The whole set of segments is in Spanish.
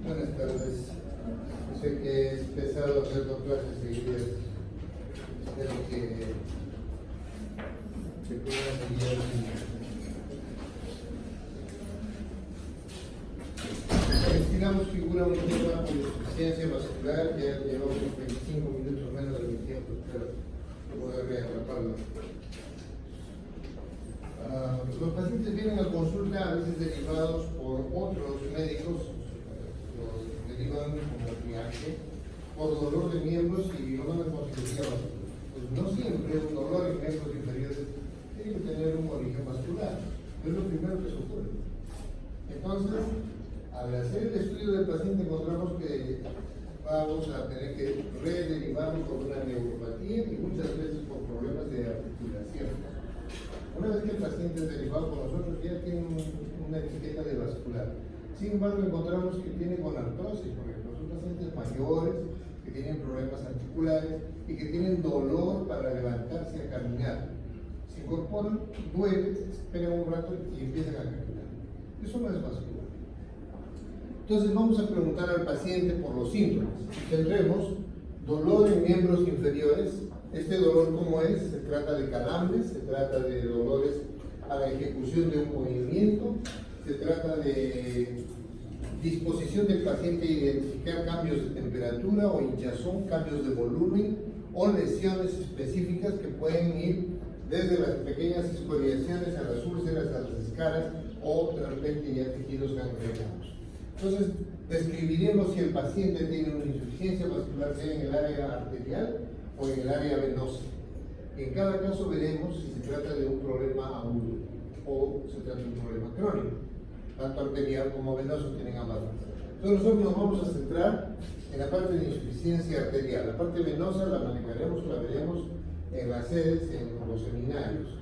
Buenas tardes. Sé que es pesado hacer dos clases seguidas. Espero que se puedan seguir. Destinamos figura un tema por insuficiencia vascular. Ya llevamos 25 minutos menos de mi tiempo. Espero poder atraparlo. Los pacientes vienen a consulta a veces derivados por otros médicos, los derivan como triaje, por dolor de miembros y no me consecuencia vascular. Pues no siempre un dolor en miembros inferiores tiene que tener un origen vascular, es lo primero que se ocurre. Entonces, al hacer el estudio del paciente encontramos que vamos a tener que rederivarlo por una neuropatía y muchas veces por problemas de articulación. Una vez que el paciente es derivado con nosotros ya tiene una etiqueta de vascular. Sin embargo, encontramos que tiene gonartrosis, por ejemplo, son pacientes mayores que tienen problemas articulares y que tienen dolor para levantarse a caminar. Se incorporan, duele, esperan un rato y empiezan a caminar. Eso no es vascular. Entonces vamos a preguntar al paciente por los síntomas. Tendremos dolor en miembros inferiores. Este dolor, ¿cómo es? Se trata de calambres, se trata de dolores a la ejecución de un movimiento, se trata de disposición del paciente a identificar cambios de temperatura o hinchazón, cambios de volumen o lesiones específicas que pueden ir desde las pequeñas escoriaciones a las úlceras, a las escaras o de repente ya tejidos gangrenados. Entonces, describiremos si el paciente tiene una insuficiencia vascular, sea en el área arterial o en el área venosa. En cada caso veremos si se trata de un problema agudo o se trata de un problema crónico. Tanto arterial como venoso tienen ambas. Entonces nosotros nos vamos a centrar en la parte de insuficiencia arterial. La parte venosa la manejaremos, la veremos en las sedes, en los seminarios.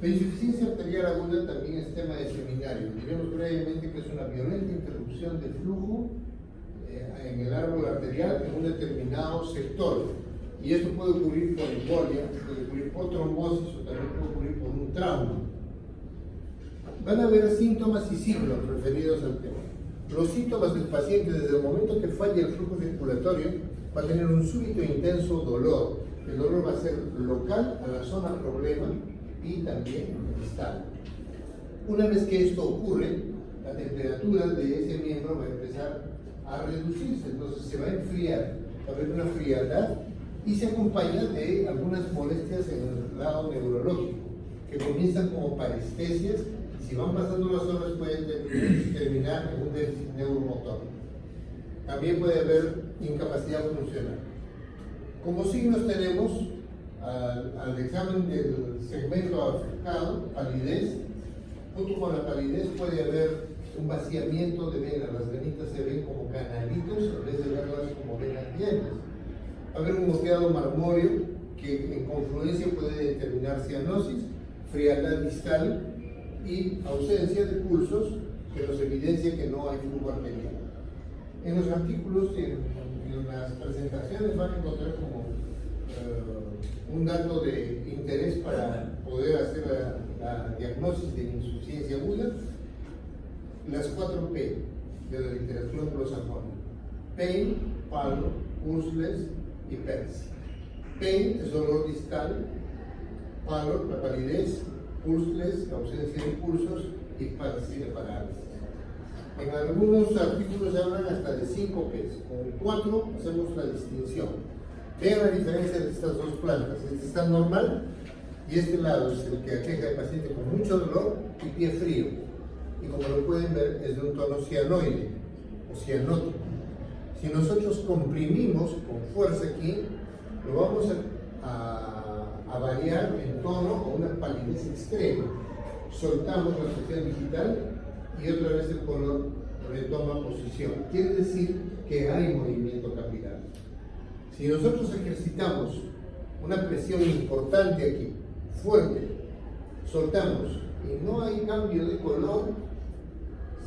La insuficiencia arterial aguda también es tema de seminario. Diremos brevemente que es una violenta interrupción de flujo en el árbol arterial en un determinado sector. Y esto puede ocurrir por embolia, puede ocurrir por trombosis o también puede ocurrir por un trauma. Van a haber síntomas y signos referidos al tema. Los síntomas del paciente desde el momento que falla el flujo circulatorio va a tener un súbito e intenso dolor. El dolor va a ser local a la zona problema y también distal. Una vez que esto ocurre, la temperatura de ese miembro va a empezar a reducirse, entonces se va a enfriar, va a haber una frialdad y se acompaña de algunas molestias en el lado neurológico, que comienzan como parestesias y si van pasando las horas pueden terminar en un déficit neuromotor. También puede haber incapacidad funcional. Como signos tenemos al examen del segmento afectado, palidez. Junto con la palidez puede haber un vaciamiento de venas, las venitas se ven como canalitos en vez de verlas como venas llenas. Va a haber un moteado marmóreo que en confluencia puede determinar cianosis, frialdad distal y ausencia de pulsos que nos evidencia que no hay flujo arterial. En los artículos y en las presentaciones van a encontrar como un dato de interés para poder hacer la diagnosis de insuficiencia aguda, las 4 P de la literatura anglosajona: pain, pallor, pulseless y palsy. Pain es dolor distal, pallor, la palidez, pulseless, la ausencia de pulsos y palsy, la parálisis. En algunos artículos hablan hasta de 5 P's, con 4 hacemos la distinción. Vean la diferencia de estas dos plantas. Esta está normal Y este lado es el que aqueja al paciente con mucho dolor y pie frío. Y como lo pueden ver, es de un tono cianoide o cianótico. Si nosotros comprimimos con fuerza aquí, lo vamos a variar en tono a una palidez extrema. Soltamos la presión digital y otra vez el color retoma posición. Quiere decir que hay movimiento capilar. Si nosotros ejercitamos una presión importante aquí, fuerte, soltamos y no hay cambio de color,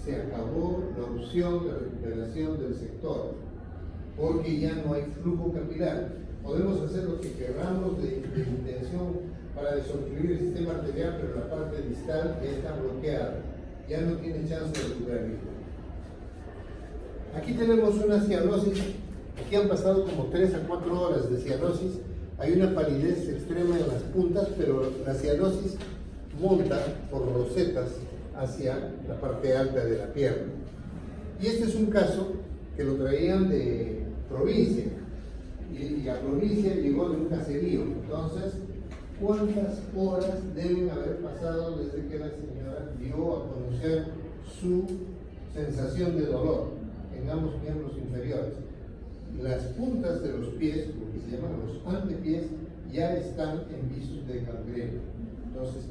se acabó la opción de recuperación del sector, porque ya no hay flujo capilar. Podemos hacer lo que queramos de intención para desobstruir el sistema arterial, pero la parte distal ya está bloqueada, ya no tiene chance de recuperar. Aquí tenemos una cianosis, aquí han pasado como 3 a 4 horas de cianosis, hay una palidez extrema en las puntas, pero la cianosis monta por rosetas hacia la parte alta de la pierna. Y este es un caso que lo traían de provincia, y a provincia llegó de un caserío. Entonces, ¿cuántas horas deben haber pasado desde que la señora dio a conocer su sensación de dolor en ambos miembros inferiores? Las puntas de los pies, lo que se llaman los antepies, ya están en visos de gangrena. Entonces,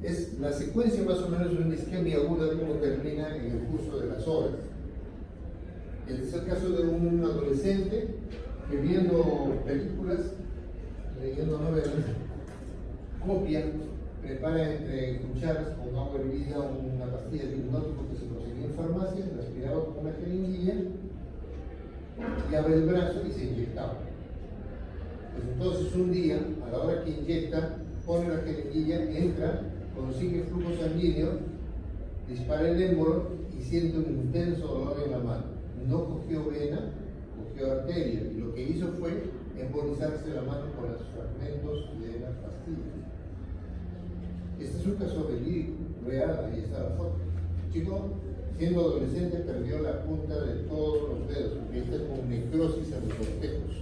es la secuencia más o menos de una isquemia aguda de cómo termina en el curso de las horas. Este es el caso de un adolescente que viendo películas, leyendo novelas, copia, prepara entre cucharas con agua hervida una pastilla de hipnótico que se conseguía en farmacia, la aspiraba con una jeringuilla y abre el brazo y se inyectaba. Pues entonces un día, a la hora que inyecta, pone la jeringuilla, entra, consigue flujo sanguíneo, dispara el émbolo y siente un intenso dolor en la mano. No cogió vena, cogió arteria, y lo que hizo fue embolizarse la mano con los fragmentos de las pastillas. Este es un caso verídico, real, ahí está la foto. El chico, siendo adolescente, perdió la punta de todos los dedos, porque está con necrosis en los cortejos.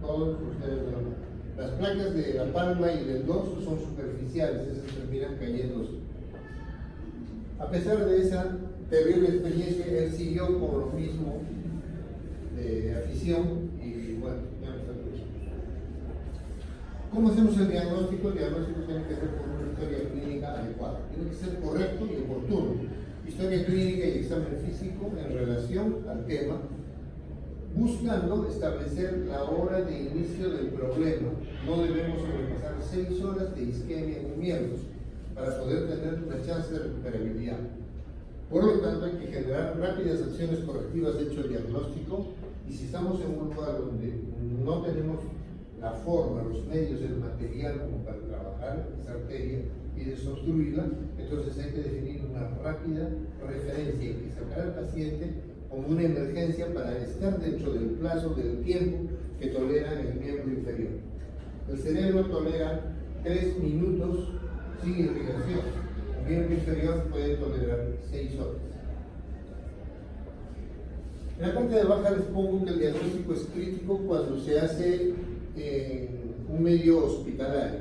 Todos los dedos de la mano. Las placas de la palma y del dorso son superficiales, esas terminan cayéndose. A pesar de esa terrible experiencia, él siguió con lo mismo de afición y bueno, ya no está con eso. ¿Cómo hacemos el diagnóstico? El diagnóstico tiene que ser por una historia clínica adecuada. Tiene que ser correcto y oportuno. Historia clínica y examen físico en relación al tema, buscando establecer la hora de inicio del problema. No debemos sobrepasar 6 horas de isquemia en miembros para poder tener una chance de recuperabilidad. Por lo tanto, hay que generar rápidas acciones correctivas hecho el diagnóstico, y si estamos en un lugar donde no tenemos la forma, los medios, el material como para trabajar esa arteria y desobstruirla, entonces hay que definir una rápida referencia y sacar al paciente como una emergencia para estar dentro del plazo del tiempo que tolera el miembro inferior. El cerebro tolera 3 minutos sin irrigación. El miembro inferior puede tolerar 6 horas. En la parte de abajo les pongo que el diagnóstico es crítico cuando se hace en un medio hospitalario.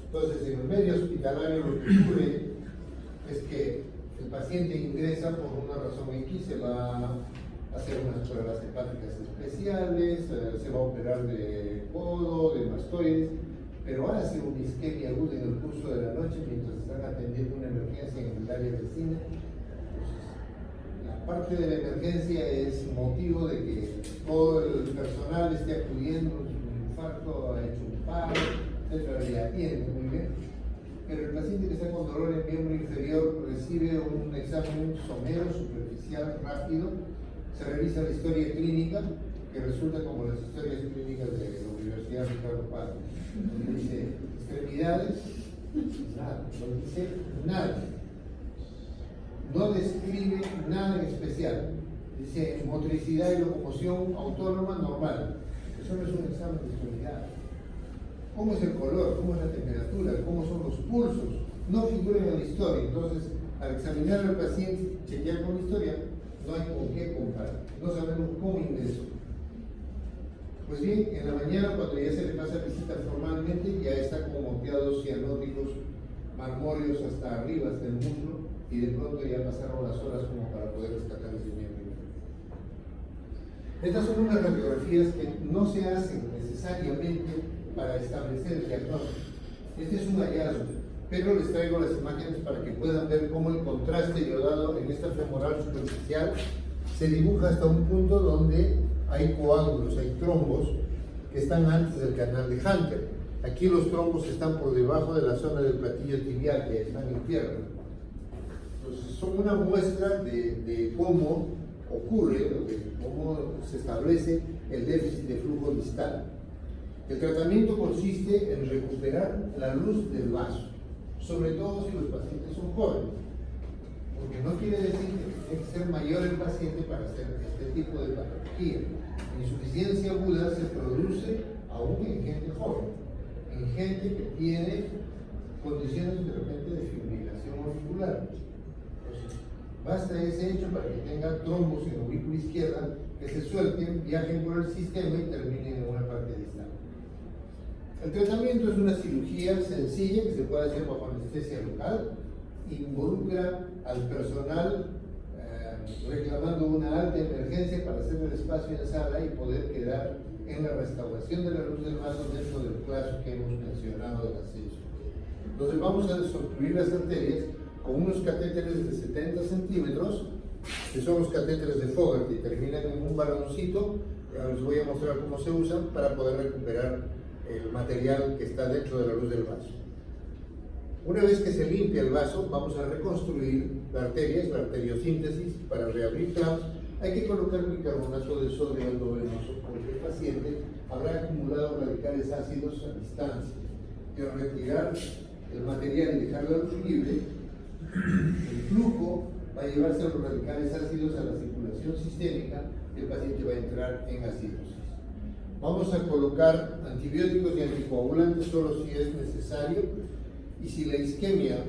Entonces, en el medio hospitalario lo que ocurre es que el paciente ingresa por una razón X, se va a hacer unas pruebas hepáticas especiales, se va a operar de codo, de mastoides, pero hace una isquemia aguda en el curso de la noche mientras están atendiendo una emergencia en el área vecina. Entonces, la parte de la emergencia es motivo de que todo el personal esté acudiendo, un infarto, ha hecho un paro, etc. Le atiende muy bien. Pero el paciente que está con dolor en miembro inferior recibe un examen somero, superficial, rápido, se revisa la historia clínica, que resulta como las historias clínicas de la Universidad Ricardo Paz. Dice extremidades, nada, no dice nada. No describe nada en especial. Dice motricidad y locomoción autónoma normal. Eso no es un examen de extremidades. ¿Cómo es el color? ¿Cómo es la temperatura? ¿Cómo son los pulsos? No figuran en la historia. Entonces, al examinar al paciente, chequear con la historia, no hay con qué comparar. No sabemos cómo ingresó. Pues bien, en la mañana, cuando ya se le pasa visita formalmente, ya está como moteado cianótico marmóreos hasta arriba, hasta el muslo, y de pronto ya pasaron las horas como para poder rescatar ese miembro. Estas son unas radiografías que no se hacen necesariamente para establecer el diagnóstico. Este es un hallazgo, pero les traigo las imágenes para que puedan ver cómo el contraste iodado en esta femoral superficial se dibuja hasta un punto donde hay coágulos, hay trombos que están antes del canal de Hunter. Aquí los trombos están por debajo de la zona del platillo tibial, que están en pierna. Entonces, son una muestra de cómo ocurre, cómo se establece el déficit de flujo distal. El tratamiento consiste en recuperar la luz del vaso, sobre todo si los pacientes son jóvenes, porque no quiere decir que tiene que ser mayor el paciente para hacer este tipo de patología. La insuficiencia aguda se produce aún en gente joven, en gente que tiene condiciones de repente de fibrilación auricular. Entonces, basta ese hecho para que tenga trombos en la aurícula izquierda que se suelten, viajen por el sistema y terminen en una parte distal. El tratamiento es una cirugía sencilla que se puede hacer bajo anestesia local, involucra al personal reclamando una alta emergencia para hacer el espacio en sala y poder quedar en la restauración de la luz del vaso dentro del plazo que hemos mencionado del ascenso. Entonces vamos a desobstruir las arterias con unos catéteres de 70 centímetros, que son los catéteres de Fogarty, que terminan en un baloncito. Les voy a mostrar cómo se usan para poder recuperar el material que está dentro de la luz del vaso. Una vez que se limpia el vaso, vamos a reconstruir la arteria, es la arteriosíntesis. Para reabrir clavos hay que colocar bicarbonato de sodio endovenoso porque el paciente habrá acumulado radicales ácidos a distancia. Y al retirar el material y dejar la luz libre, el flujo va a llevarse los radicales ácidos a la circulación sistémica y el paciente va a entrar en acidosis. Vamos a colocar antibióticos y anticoagulantes solo si es necesario, y si la isquemia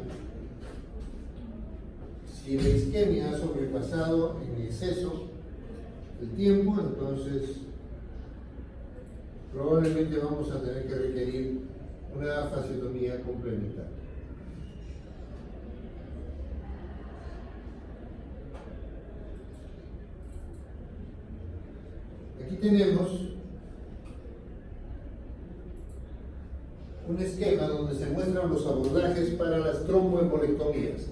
ha sobrepasado en exceso el tiempo, entonces probablemente vamos a tener que requerir una fasciotomía complementaria. Aquí tenemos un esquema donde se muestran los abordajes para las tromboembolectomías.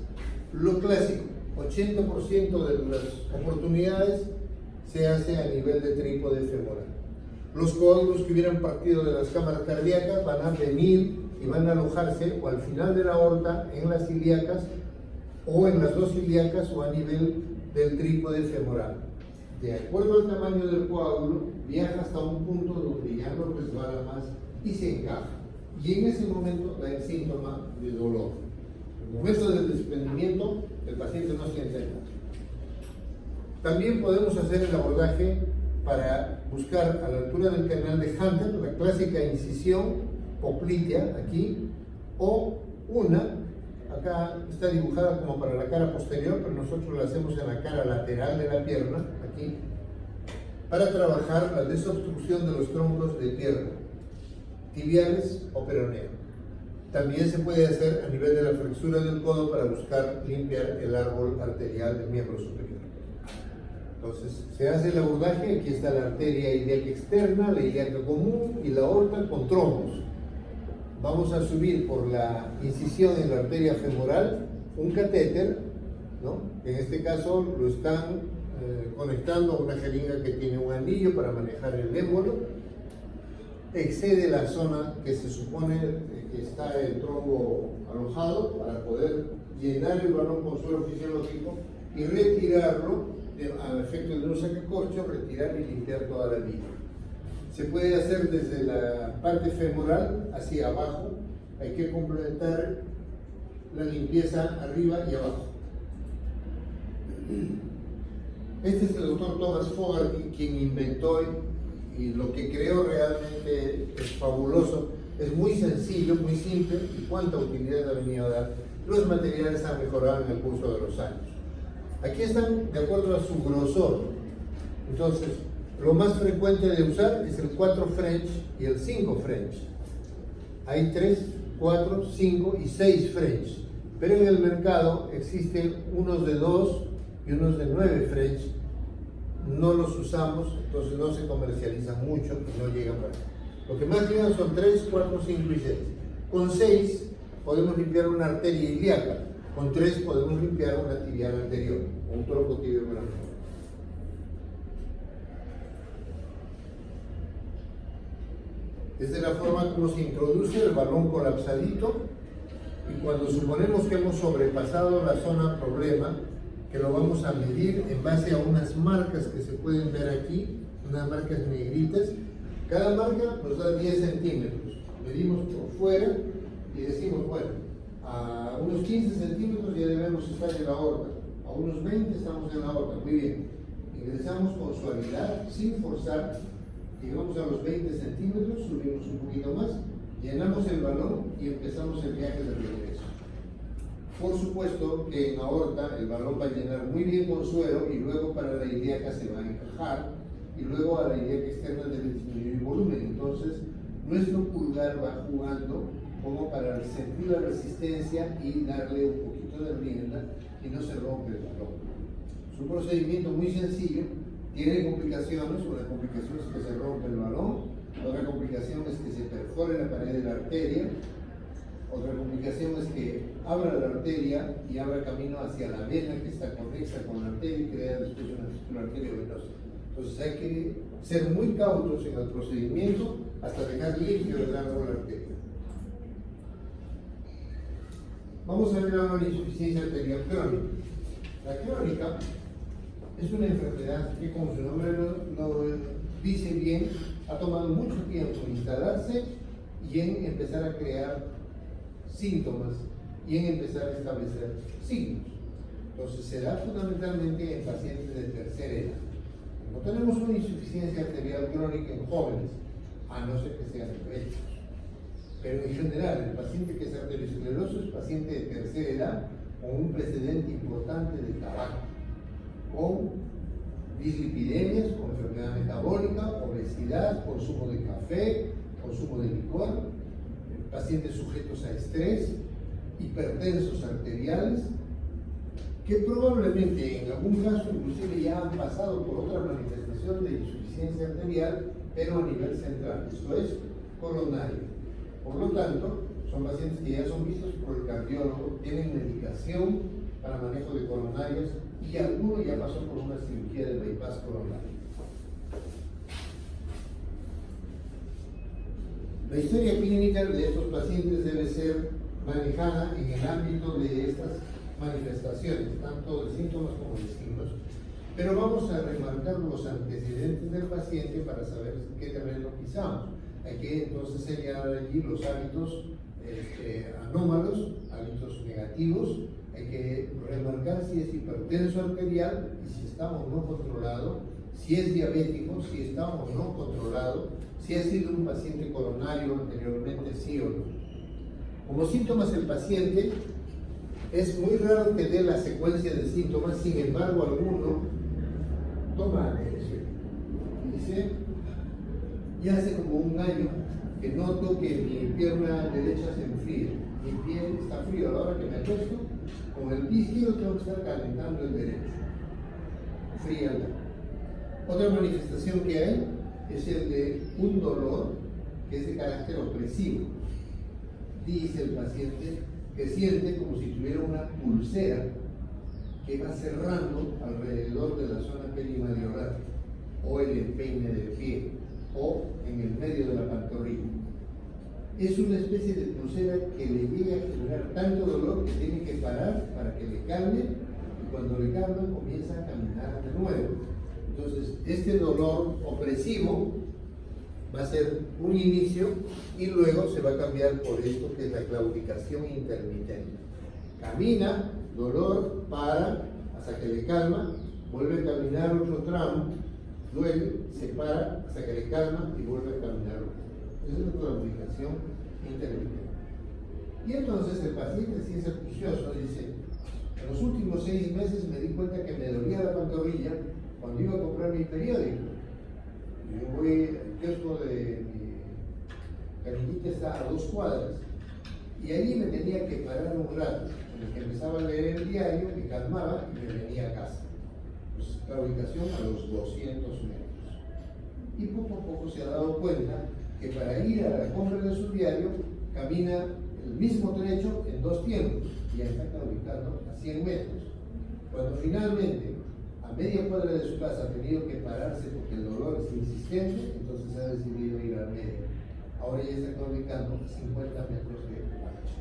Lo clásico, 80% de las oportunidades se hace a nivel de trípode femoral. Los coágulos que hubieran partido de las cámaras cardíacas van a venir y van a alojarse o al final de la aorta, en las ilíacas, o en las dos ilíacas, o a nivel del trípode femoral. De acuerdo al tamaño del coágulo, viaja hasta un punto donde ya no resbala más y se encaja. Y en ese momento da el síntoma de dolor. En el momento del desprendimiento, el paciente no siente nada. También podemos hacer el abordaje para buscar a la altura del canal de Hunter, la clásica incisión poplitea aquí, o una, acá está dibujada como para la cara posterior, pero nosotros la hacemos en la cara lateral de la pierna, aquí, para trabajar la desobstrucción de los troncos de pierna, tibiales o peroneo. También se puede hacer a nivel de la flexura del codo para buscar limpiar el árbol arterial del miembro superior. Entonces, se hace el abordaje. Aquí está la arteria ilíaca externa, la ilíaca común y la aorta con trombos. Vamos a subir por la incisión en la arteria femoral un catéter, ¿no? En este caso lo están conectando a una jeringa que tiene un anillo para manejar el émbolo. Excede la zona que se supone que está el trombo alojado para poder llenar el balón con suelo fisiológico y retirarlo al efecto de un sacacorcho, retirar y limpiar toda la línea. Se puede hacer desde la parte femoral hacia abajo. Hay que completar la limpieza arriba y abajo. Este es el doctor Thomas Fogarty, quien inventó y lo que creó realmente es fabuloso. Es muy sencillo, muy simple, y cuánta utilidad ha venido a dar. Los materiales han mejorado en el curso de los años. Aquí están de acuerdo a su grosor. Entonces, lo más frecuente de usar es el 4 French y el 5 French. Hay 3 4, 5 y 6 French. Pero en el mercado existen unos de 2 y unos de 9 French. No los usamos, entonces no se comercializan mucho y no llegan para acá. Lo que más llegan son 3, 4, 5 y 6. Con 6 podemos limpiar una arteria ilíaca. Con 3 podemos limpiar una tibial anterior, un tronco tibio anterior. Esta es la forma como se introduce el balón colapsadito, y cuando suponemos que hemos sobrepasado la zona problema, que lo vamos a medir en base a unas marcas que se pueden ver aquí, unas marcas negritas. Cada marca nos da 10 centímetros. Medimos por fuera y decimos, bueno, a unos 15 centímetros ya debemos estar en la aorta, a unos 20 estamos en la aorta, muy bien. Ingresamos con suavidad, sin forzar, llegamos a los 20 centímetros, subimos un poquito más, llenamos el balón y empezamos el viaje de regreso. Por supuesto que en la aorta el balón va a llenar muy bien con suero y luego para la ilíaca se va a encajar y luego a la ilíaca externa debe disminuir el volumen. Entonces nuestro pulgar va jugando como para sentir la resistencia y darle un poquito de rienda y no se rompe el balón. Es un procedimiento muy sencillo, tiene complicaciones. Una complicación es que se rompe el balón, otra complicación es que se perfore la pared de la arteria, otra complicación es que abra la arteria y abra camino hacia la vena que está conexa con la arteria y crea después una arteria venosa. Entonces hay que ser muy cautos en el procedimiento hasta dejar limpio el grano de la arteria. Vamos a ver ahora la insuficiencia arterial crónica. La crónica es una enfermedad que, como su nombre lo dice bien, ha tomado mucho tiempo en instalarse y en empezar a crear síntomas y en empezar a establecer signos. Entonces se da fundamentalmente en pacientes de tercera edad. No tenemos una insuficiencia arterial crónica en jóvenes, a no ser que sean diabéticos. Pero en general, el paciente que es arterioscleroso es paciente de tercera edad con un precedente importante de tabaco, con dislipidemias, con enfermedad metabólica, obesidad, consumo de café, consumo de licor, pacientes sujetos a estrés, hipertensos arteriales, que probablemente en algún caso inclusive ya han pasado por otra manifestación de insuficiencia arterial, pero a nivel central, esto es coronario. Por lo tanto, son pacientes que ya son vistos por el cardiólogo, tienen medicación para manejo de coronarios y alguno ya pasó por una cirugía de bypass coronario. La historia clínica de estos pacientes debe ser manejada en el ámbito de estas manifestaciones, tanto de síntomas como de signos, pero vamos a remarcar los antecedentes del paciente para saber qué terreno pisamos. Hay que entonces señalar allí los hábitos anómalos, hábitos negativos. Hay que remarcar si es hipertenso arterial y si está o no controlado, si es diabético, si está o no controlado, si ha sido un paciente coronario anteriormente, sí o no. Como síntomas, el paciente es muy raro que dé la secuencia de síntomas, sin embargo, alguno toma atención y dice: ya hace como un año que noto que mi pierna derecha se enfría, mi pie está frío a la hora que me acuesto, con el pie izquierdo tengo que estar calentando el derecho, frialdad. Otra manifestación que hay es el de un dolor que es de carácter opresivo. Dice el paciente que siente como si tuviera una pulsera que va cerrando alrededor de la zona perimadiolar, o el empeine del pie, o en el medio de la pantorrilla. Es una especie de pulsera que le llega a generar tanto dolor que tiene que parar para que le calme, y cuando le calma comienza a caminar de nuevo. Entonces, este dolor opresivo va a ser un inicio y luego se va a cambiar por esto que es la claudicación intermitente. Camina, dolor, para, hasta que le calma, vuelve a caminar otro tramo, duele, se para, hasta que le calma y vuelve a caminar otro. Esa es la claudicación intermitente. Y entonces el paciente, si es acucioso, dice: en los últimos 6 meses me di cuenta que me dolía la pantorrilla cuando iba a comprar mi periódico. Yo voy al kiosco de mi canillita, está a 2 cuadras, Y allí me tenía que parar un rato, en el que empezaba a leer el diario, me calmaba y me venía a casa. Pues, la ubicación a los 200 metros. Y poco a poco se ha dado cuenta que para ir a la compra de su diario camina el mismo trecho en 2 tiempos y ya está ubicando a 100 metros. Cuando finalmente a media cuadra de su casa ha tenido que pararse porque el dolor es insistente, entonces ha decidido ir al medio. Ahora ya está ubicando 50 metros de ancho.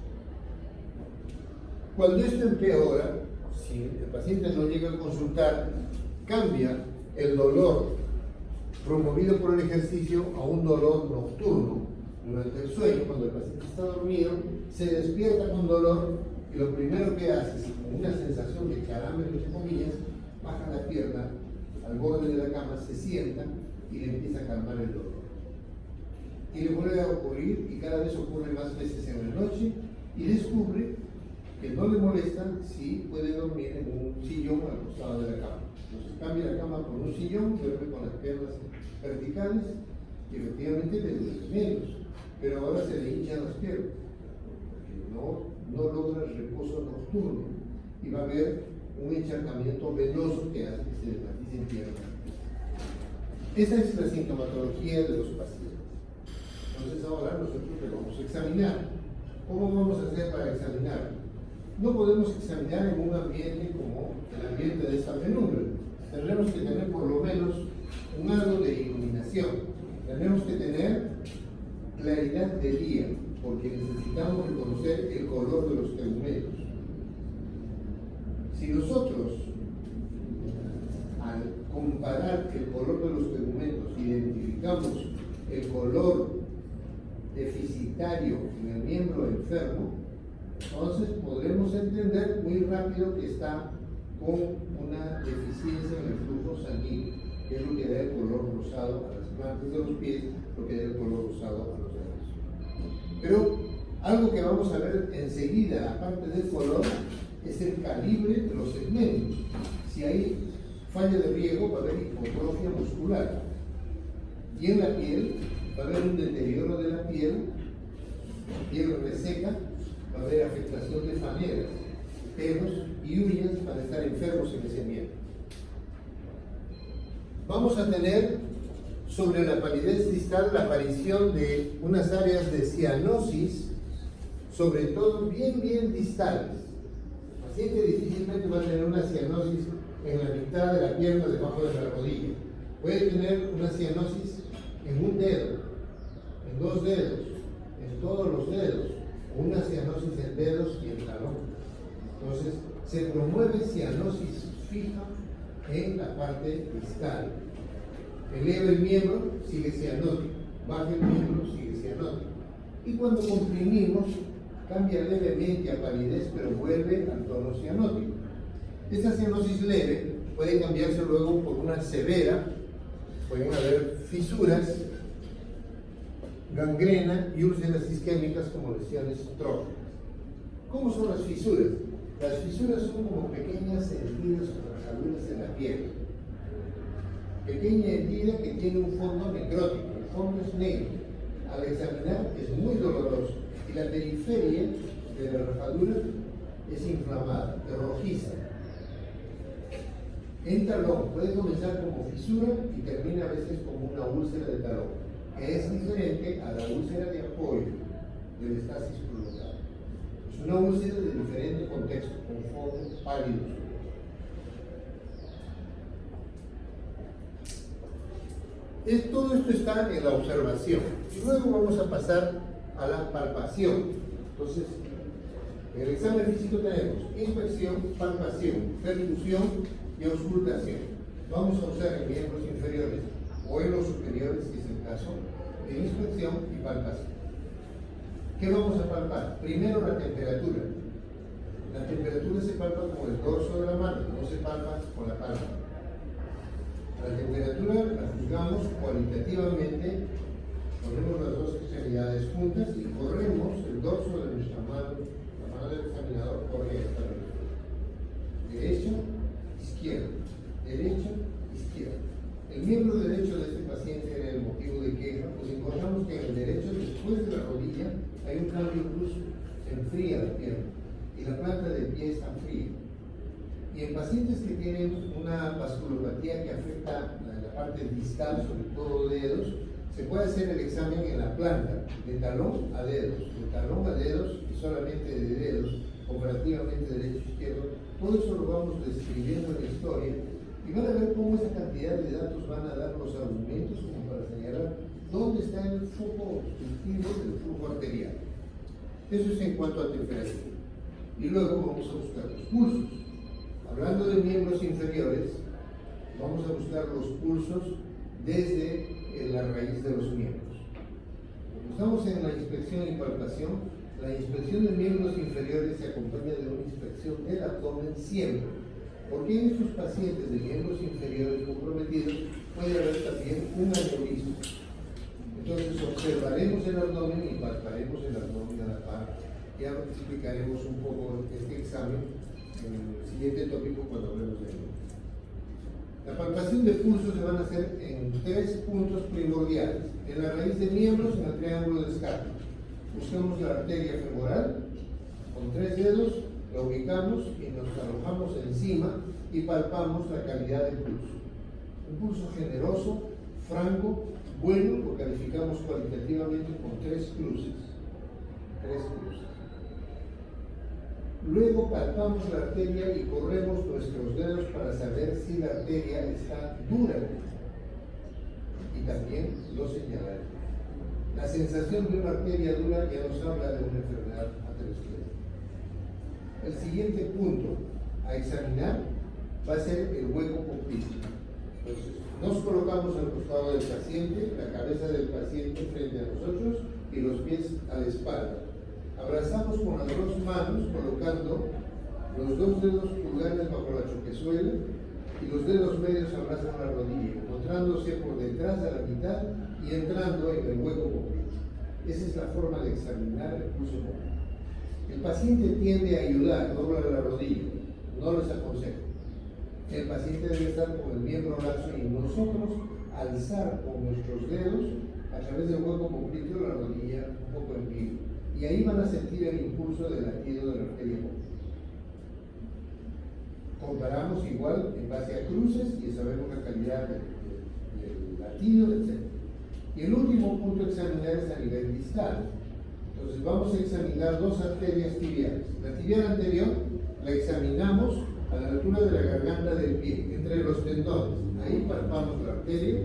Cuando esto empeora, si el paciente no llega a consultar, cambia el dolor promovido por el ejercicio a un dolor nocturno durante el sueño. Cuando el paciente está dormido, se despierta con dolor y lo primero que hace es, con una sensación de calambre, entre comillas, baja la pierna al borde de la cama, se sienta y le empieza a calmar el dolor. Y le vuelve a ocurrir, y cada vez ocurre más veces en la noche, y descubre que no le molesta si puede dormir en un sillón al costado de la cama. Entonces cambia la cama por un sillón, duerme con las piernas verticales y efectivamente le duele menos, pero ahora se le hinchan las piernas, porque no logra el reposo nocturno y va a haber un encharcamiento venoso que hace que se desmaticen piernas. Esa es la sintomatología de los pacientes. Entonces ahora nosotros le vamos a examinar. ¿Cómo vamos a hacer para examinar? No podemos examinar en un ambiente como el ambiente de esta penumbra. Tendremos que tener por lo menos un algo de iluminación. Tenemos que tener claridad de día, porque necesitamos reconocer el color de los tegumentos. Si nosotros, al comparar el color de los tegumentos, identificamos el color deficitario en el miembro enfermo, entonces podremos entender muy rápido que está con una deficiencia en el flujo sanguíneo, que es lo que da el color rosado a las plantas de los pies, lo que da el color rosado a los dedos. Pero algo que vamos a ver enseguida, aparte del color, es el calibre de los segmentos. Si hay falla de riego, va a haber hipotrofia muscular. Y en la piel va a haber un deterioro de la piel reseca, va a haber afectación de faneras, pelos y uñas para estar enfermos en ese miembro. Vamos a tener sobre la palidez distal la aparición de unas áreas de cianosis, sobre todo bien distales. El paciente difícilmente va a tener una cianosis en la mitad de la pierna debajo de la rodilla. Puede tener una cianosis en un dedo, en 2 dedos, en todos los dedos, o una cianosis en dedos y en talón. Entonces, se promueve cianosis fija en la parte distal. Eleva el miembro, sigue cianótico. Baja el miembro, sigue cianótico. Y cuando comprimimos, cambia levemente a palidez, pero vuelve al tono cianótico. Esta cianosis leve puede cambiarse luego por una severa, pueden haber fisuras, gangrena y úlceras isquémicas como lesiones tróficas. ¿Cómo son las fisuras? Las fisuras son como pequeñas hendidas o rajaduras en la piel. Pequeña hendida que tiene un fondo necrótico, el fondo es negro. Al examinar es muy doloroso y la periferia de la rajadura es inflamada, es rojiza. En talón puede comenzar como fisura y termina a veces como una úlcera de talón, que es diferente a la úlcera de apoyo del estasis prolongado. Es una úlcera de diferente contexto, con fondos pálidos. Todo esto está en la observación. Y luego vamos a pasar a la palpación. Entonces, en el examen físico tenemos inspección, palpación, percusión y auscultación. Vamos a usar en miembros inferiores o en los superiores, si es el caso, de inspección y palpación. ¿Qué vamos a palpar? Primero la temperatura. La temperatura se palpa con el dorso de la mano, no se palpa con la palma. La temperatura la juzgamos cualitativamente, ponemos las 2 extremidades juntas y corremos el dorso de nuestra mano, la mano del examinador corre hasta la derecha, izquierda, derecha, izquierda. El miembro derecho de este paciente era el motivo de queja, pues encontramos que en el derecho, después de la rodilla, hay un cambio brusco en la planta del pie está fría. Y en pacientes que tienen una vasculopatía que afecta la parte distal, sobre todo dedos, se puede hacer el examen en la planta, de talón a dedos y solamente de dedos, comparativamente derecho-izquierdo. Todo eso lo vamos describiendo en la historia y van a ver cómo esa cantidad de datos van a dar los argumentos como para señalar dónde está el foco obstructivo del flujo arterial. Eso es en cuanto a temperatura. Y luego vamos a buscar los pulsos. Hablando de miembros inferiores, vamos a buscar los pulsos desde la raíz de los miembros. Como estamos en la inspección y palpación, la inspección de miembros inferiores se acompaña de una inspección del abdomen siempre, porque en estos pacientes de miembros inferiores comprometidos puede haber también un aneurisma. Entonces observaremos el abdomen y palparemos el abdomen a la par. Ya explicaremos un poco este examen en el siguiente tópico cuando hablemos de ello. La palpación de pulso se van a hacer en 3 puntos primordiales. En la raíz de miembros, en el triángulo de escarpio. Buscamos la arteria femoral, con 3 dedos, la ubicamos y nos arrojamos encima y palpamos la calidad del pulso. Un pulso generoso, franco, bueno, lo calificamos cualitativamente con 3 cruces. 3 cruces. Luego palpamos la arteria y corremos nuestros dedos para saber si la arteria está dura. Y también lo señalaremos. La sensación de una arteria dura ya nos habla de una enfermedad aterosclerótica. El siguiente punto a examinar va a ser el hueco popliteo. Entonces, nos colocamos al costado del paciente, la cabeza del paciente frente a nosotros y los pies a la espalda. Abrazamos con las 2 manos, colocando los 2 dedos pulgares bajo la choquezuela y los dedos medios abrazan la rodilla, encontrándose por detrás de la mitad y entrando en el hueco popliteo. Esa es la forma de examinar el pulso popliteo. El paciente tiende a ayudar, dobla la rodilla, no les aconsejo. El paciente debe estar con el miembro laxo y nosotros alzar con nuestros dedos a través del hueco popliteo la rodilla un poco en pie. Y ahí van a sentir el impulso del latido de la arteria popliteo. Comparamos igual en base a cruces y sabemos la calidad del latido, etc. Y el último punto a examinar es a nivel distal. Entonces vamos a examinar 2 arterias tibiales. La tibial anterior la examinamos a la altura de la garganta del pie, entre los tendones. Ahí palpamos la arteria.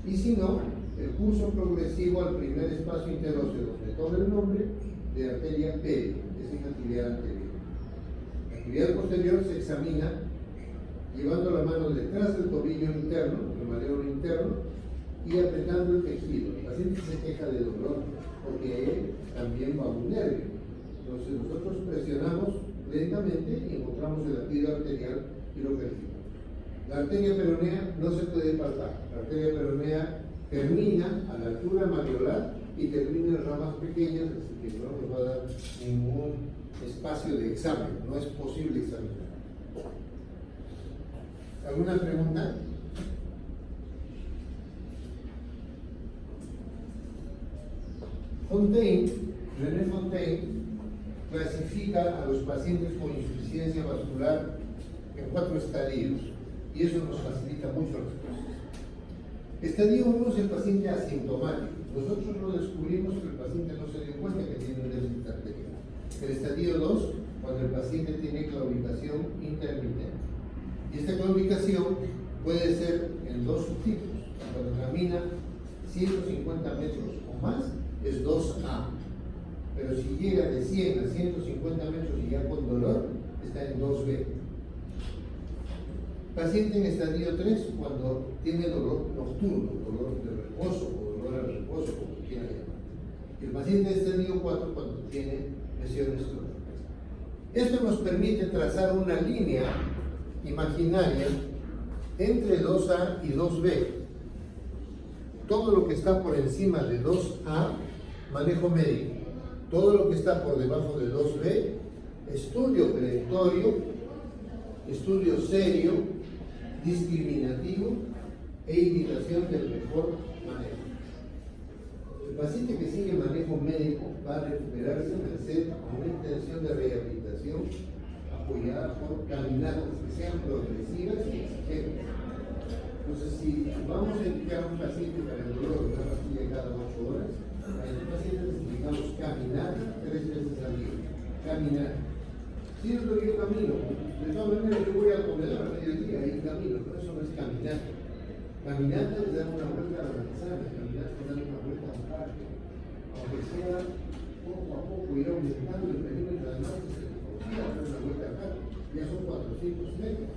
Y si no, el pulso progresivo al primer espacio interóseo, donde toma el nombre de arteria P, es una tibial anterior. La tibial posterior se examina llevando la mano detrás del tobillo interno, el maléolo interno, y apretando el tejido. El paciente se queja de dolor porque él también va a un nervio. Entonces nosotros presionamos lentamente y encontramos el latido arterial y lo verificamos. La arteria peronea no se puede palpar. La arteria peronea termina a la altura malleolar y termina en ramas pequeñas, así que no nos va a dar ningún espacio de examen, no es posible examinar. ¿Alguna pregunta? René Fontaine clasifica a los pacientes con insuficiencia vascular en 4 estadios y eso nos facilita mucho las cosas. Estadio 1 es el paciente asintomático. Nosotros lo descubrimos que el paciente no se dio cuenta que tiene un déficit arterial. El estadio 2, cuando el paciente tiene claudicación intermitente. Y esta claudicación puede ser en 2 subtipos. Cuando camina 150 metros o más, es 2A. Pero si llega de 100 a 150 metros y ya con dolor, está en 2B. Paciente en estadio 3 cuando tiene dolor nocturno, dolor de reposo o dolor al reposo, como quiera llamar. Y el paciente de estadio 4 cuando tiene lesiones crónicas. Esto nos permite trazar una línea imaginaria entre 2A y 2B. Todo lo que está por encima de 2A, manejo médico. Todo lo que está por debajo de 2B, estudio perentorio, estudio serio, discriminativo e indicación del mejor manejo. El paciente que sigue manejo médico va a recuperarse merced a una intención de rehabilitación apoyada por caminatas que sean progresivas y exigentes. Entonces, si vamos a indicar a un paciente para el dolor una pastilla cada 8 horas, a los pacientes les indicamos caminar 3 veces al día. Caminar. Si es lo que yo camino, de todas maneras yo voy al comedor a mediodía y camino, pero eso no es caminar. Caminar es dar una vuelta a la manzana, caminar es dar una vuelta al parque. Aunque sea poco a poco ir aumentando el perímetro de la dar una vuelta al parque, ya son 400 metros.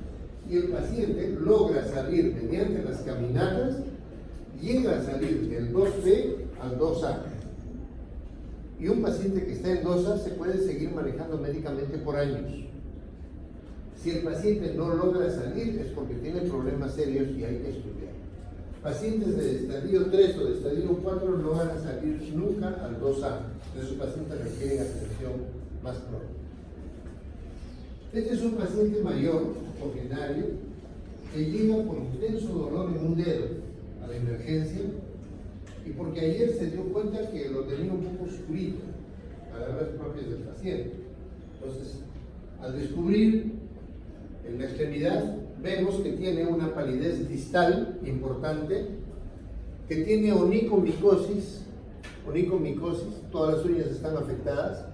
Y el paciente logra salir mediante las caminatas, llega a salir del 2B al 2A. Y un paciente que está en 2A se puede seguir manejando médicamente por años. Si el paciente no logra salir es porque tiene problemas serios y hay que estudiar. Pacientes de estadio 3 o de estadio 4 no van a salir nunca al 2A. Esos pacientes requieren atención más pronto. Este es un paciente mayor, octogenario, que llega por intenso dolor en un dedo a la emergencia y porque ayer se dio cuenta que lo tenía un poco oscurito, palabras propias del paciente. Entonces, al descubrir en la extremidad, vemos que tiene una palidez distal importante, que tiene onicomicosis, todas las uñas están afectadas,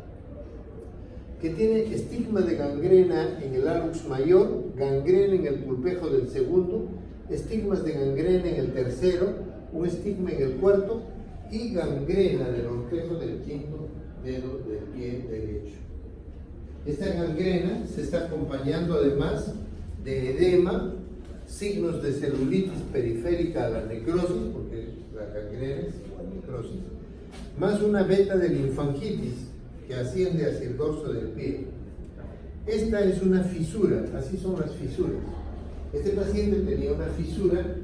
que tiene estigma de gangrena en el hallux mayor, gangrena en el pulpejo del segundo, estigmas de gangrena en el tercero, un estigma en el cuarto y gangrena del ortejo del quinto dedo del pie derecho. Esta gangrena se está acompañando además de edema, signos de celulitis periférica a la necrosis, porque la gangrena es necrosis, más una beta de linfangitis que asciende hacia el dorso del pie. Esta es una fisura, así son las fisuras. Este paciente tenía una fisura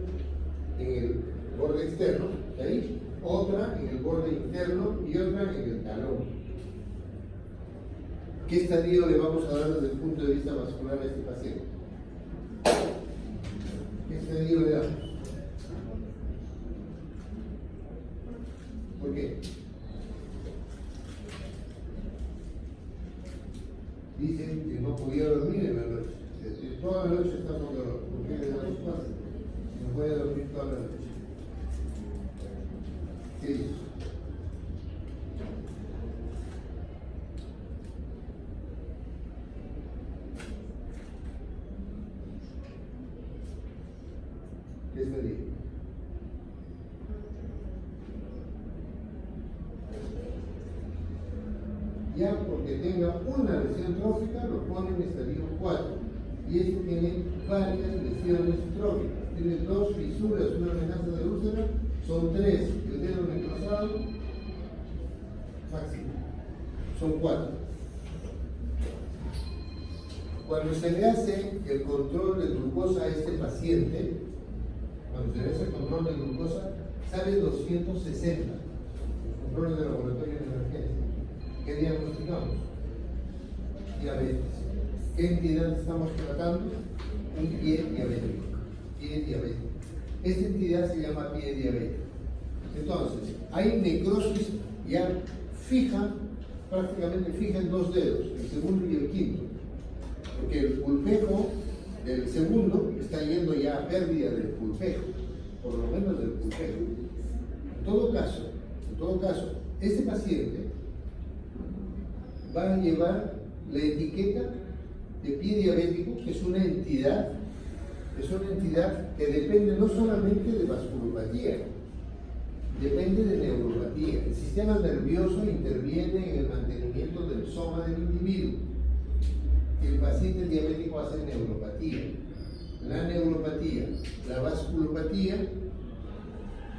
en el borde externo, de ahí, otra en el borde interno y otra en el talón. ¿Qué estadio le vamos a dar desde el punto de vista vascular a este paciente? ¿Qué estadio le damos? ¿Por qué? Dicen que no podía dormir en la noche. Es decir, toda la noche está con dolor. ¿Por qué le damos paz? No puede dormir toda la noche. ¿Qué dice? ¿Qué sería? Ya porque tenga una lesión trófica lo pone en estadio 4 y este tiene varias lesiones tróficas, tiene 2 fisuras, una amenaza de úlcera, son 3, el dedo necrosado, máximo, son 4. Cuando se le hace el control de glucosa a este paciente, cuando se le hace el control de glucosa, sale 260, los controles de laboratorio de emergencia. ¿Qué diagnosticamos? Diabetes. ¿Qué entidad estamos tratando? Un pie diabético. Pie diabético. Esta entidad se llama pie diabético. Entonces, hay necrosis ya fija, prácticamente fija en 2 dedos, el segundo y el quinto. Porque el pulpejo del segundo está yendo ya a pérdida del pulpejo, por lo menos del pulpejo. En todo caso, este paciente va a llevar la etiqueta de pie diabético, que es una entidad que depende no solamente de vasculopatía, depende de neuropatía. El sistema nervioso interviene en el mantenimiento del soma del individuo. El paciente diabético hace neuropatía. La neuropatía, la vasculopatía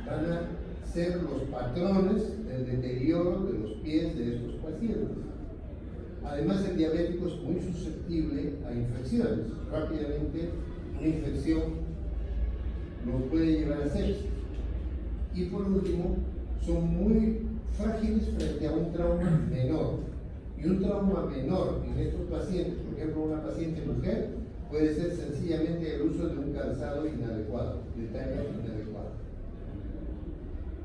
van a ser los patrones del deterioro de los pies de estos pacientes. Además, el diabético es muy susceptible a infecciones. Rápidamente, una infección nos puede llevar a sepsis. Y por último, son muy frágiles frente a un trauma menor. Y un trauma menor en estos pacientes, por ejemplo, una paciente mujer, puede ser sencillamente el uso de un calzado inadecuado, de talla inadecuada.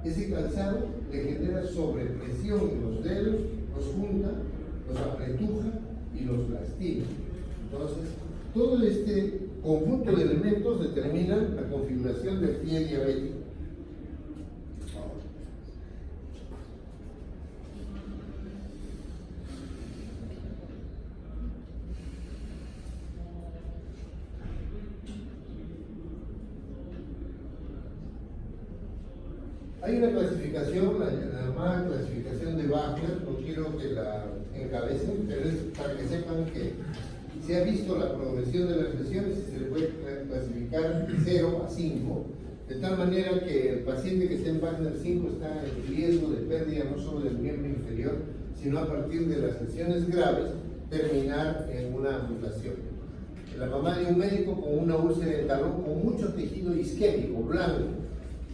Ese calzado le genera sobrepresión en los dedos, los junta, los apretuja y los lastima. Entonces, todo este conjunto de elementos determinan la configuración del pie diabético. Hay una clasificación, la llamada clasificación de Wagner, no quiero que la encabecen, pero es para que sepan que se ha visto la progresión de las lesiones y se le puede clasificar de 0 a 5, de tal manera que el paciente que está en Wagner 5 está en riesgo de pérdida no solo del miembro inferior, sino a partir de las lesiones graves, terminar en una amputación. La mamá de un médico con una úlcera de talón con mucho tejido isquémico, blanco.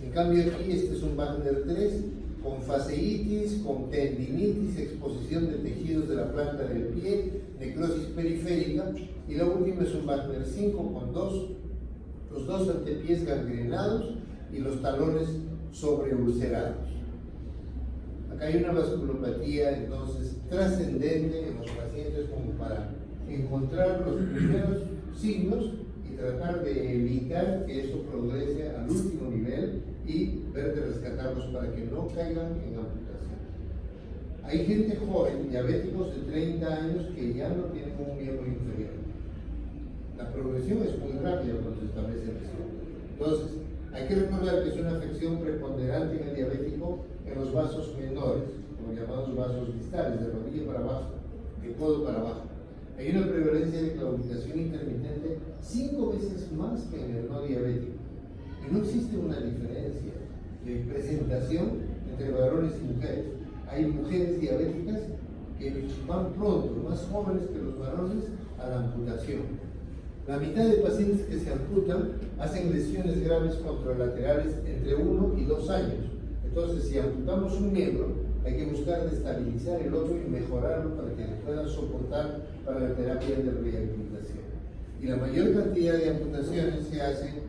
En cambio aquí este es un Wagner 3 con fasciitis, con tendinitis, exposición de tejidos de la planta del pie, necrosis periférica, y la última es un Wagner 5 con los dos antepiés gangrenados y los talones sobreulcerados. Acá hay una vasculopatía entonces trascendente en los pacientes como para encontrar los primeros signos y tratar de evitar que esto progrese al último nivel y ver de rescatarlos para que no caigan en amputación. Hay gente joven, diabéticos de 30 años, que ya no tienen un miembro inferior. La progresión es muy rápida cuando se establece lesión. Entonces, hay que recordar que es una afección preponderante en el diabético en los vasos menores, los llamados vasos distales, de rodilla para abajo, de codo para abajo. Hay una prevalencia de claudicación intermitente 5 veces más que en el no diabético. Y no existe una diferencia de presentación entre varones y mujeres. Hay mujeres diabéticas que van pronto, más jóvenes que los varones, a la amputación. La mitad de pacientes que se amputan hacen lesiones graves contralaterales entre 1 y 2 años. Entonces, si amputamos un miembro, hay que buscar estabilizar el otro y mejorarlo para que le puedan soportar para la terapia de rehabilitación. Y la mayor cantidad de amputaciones se hacen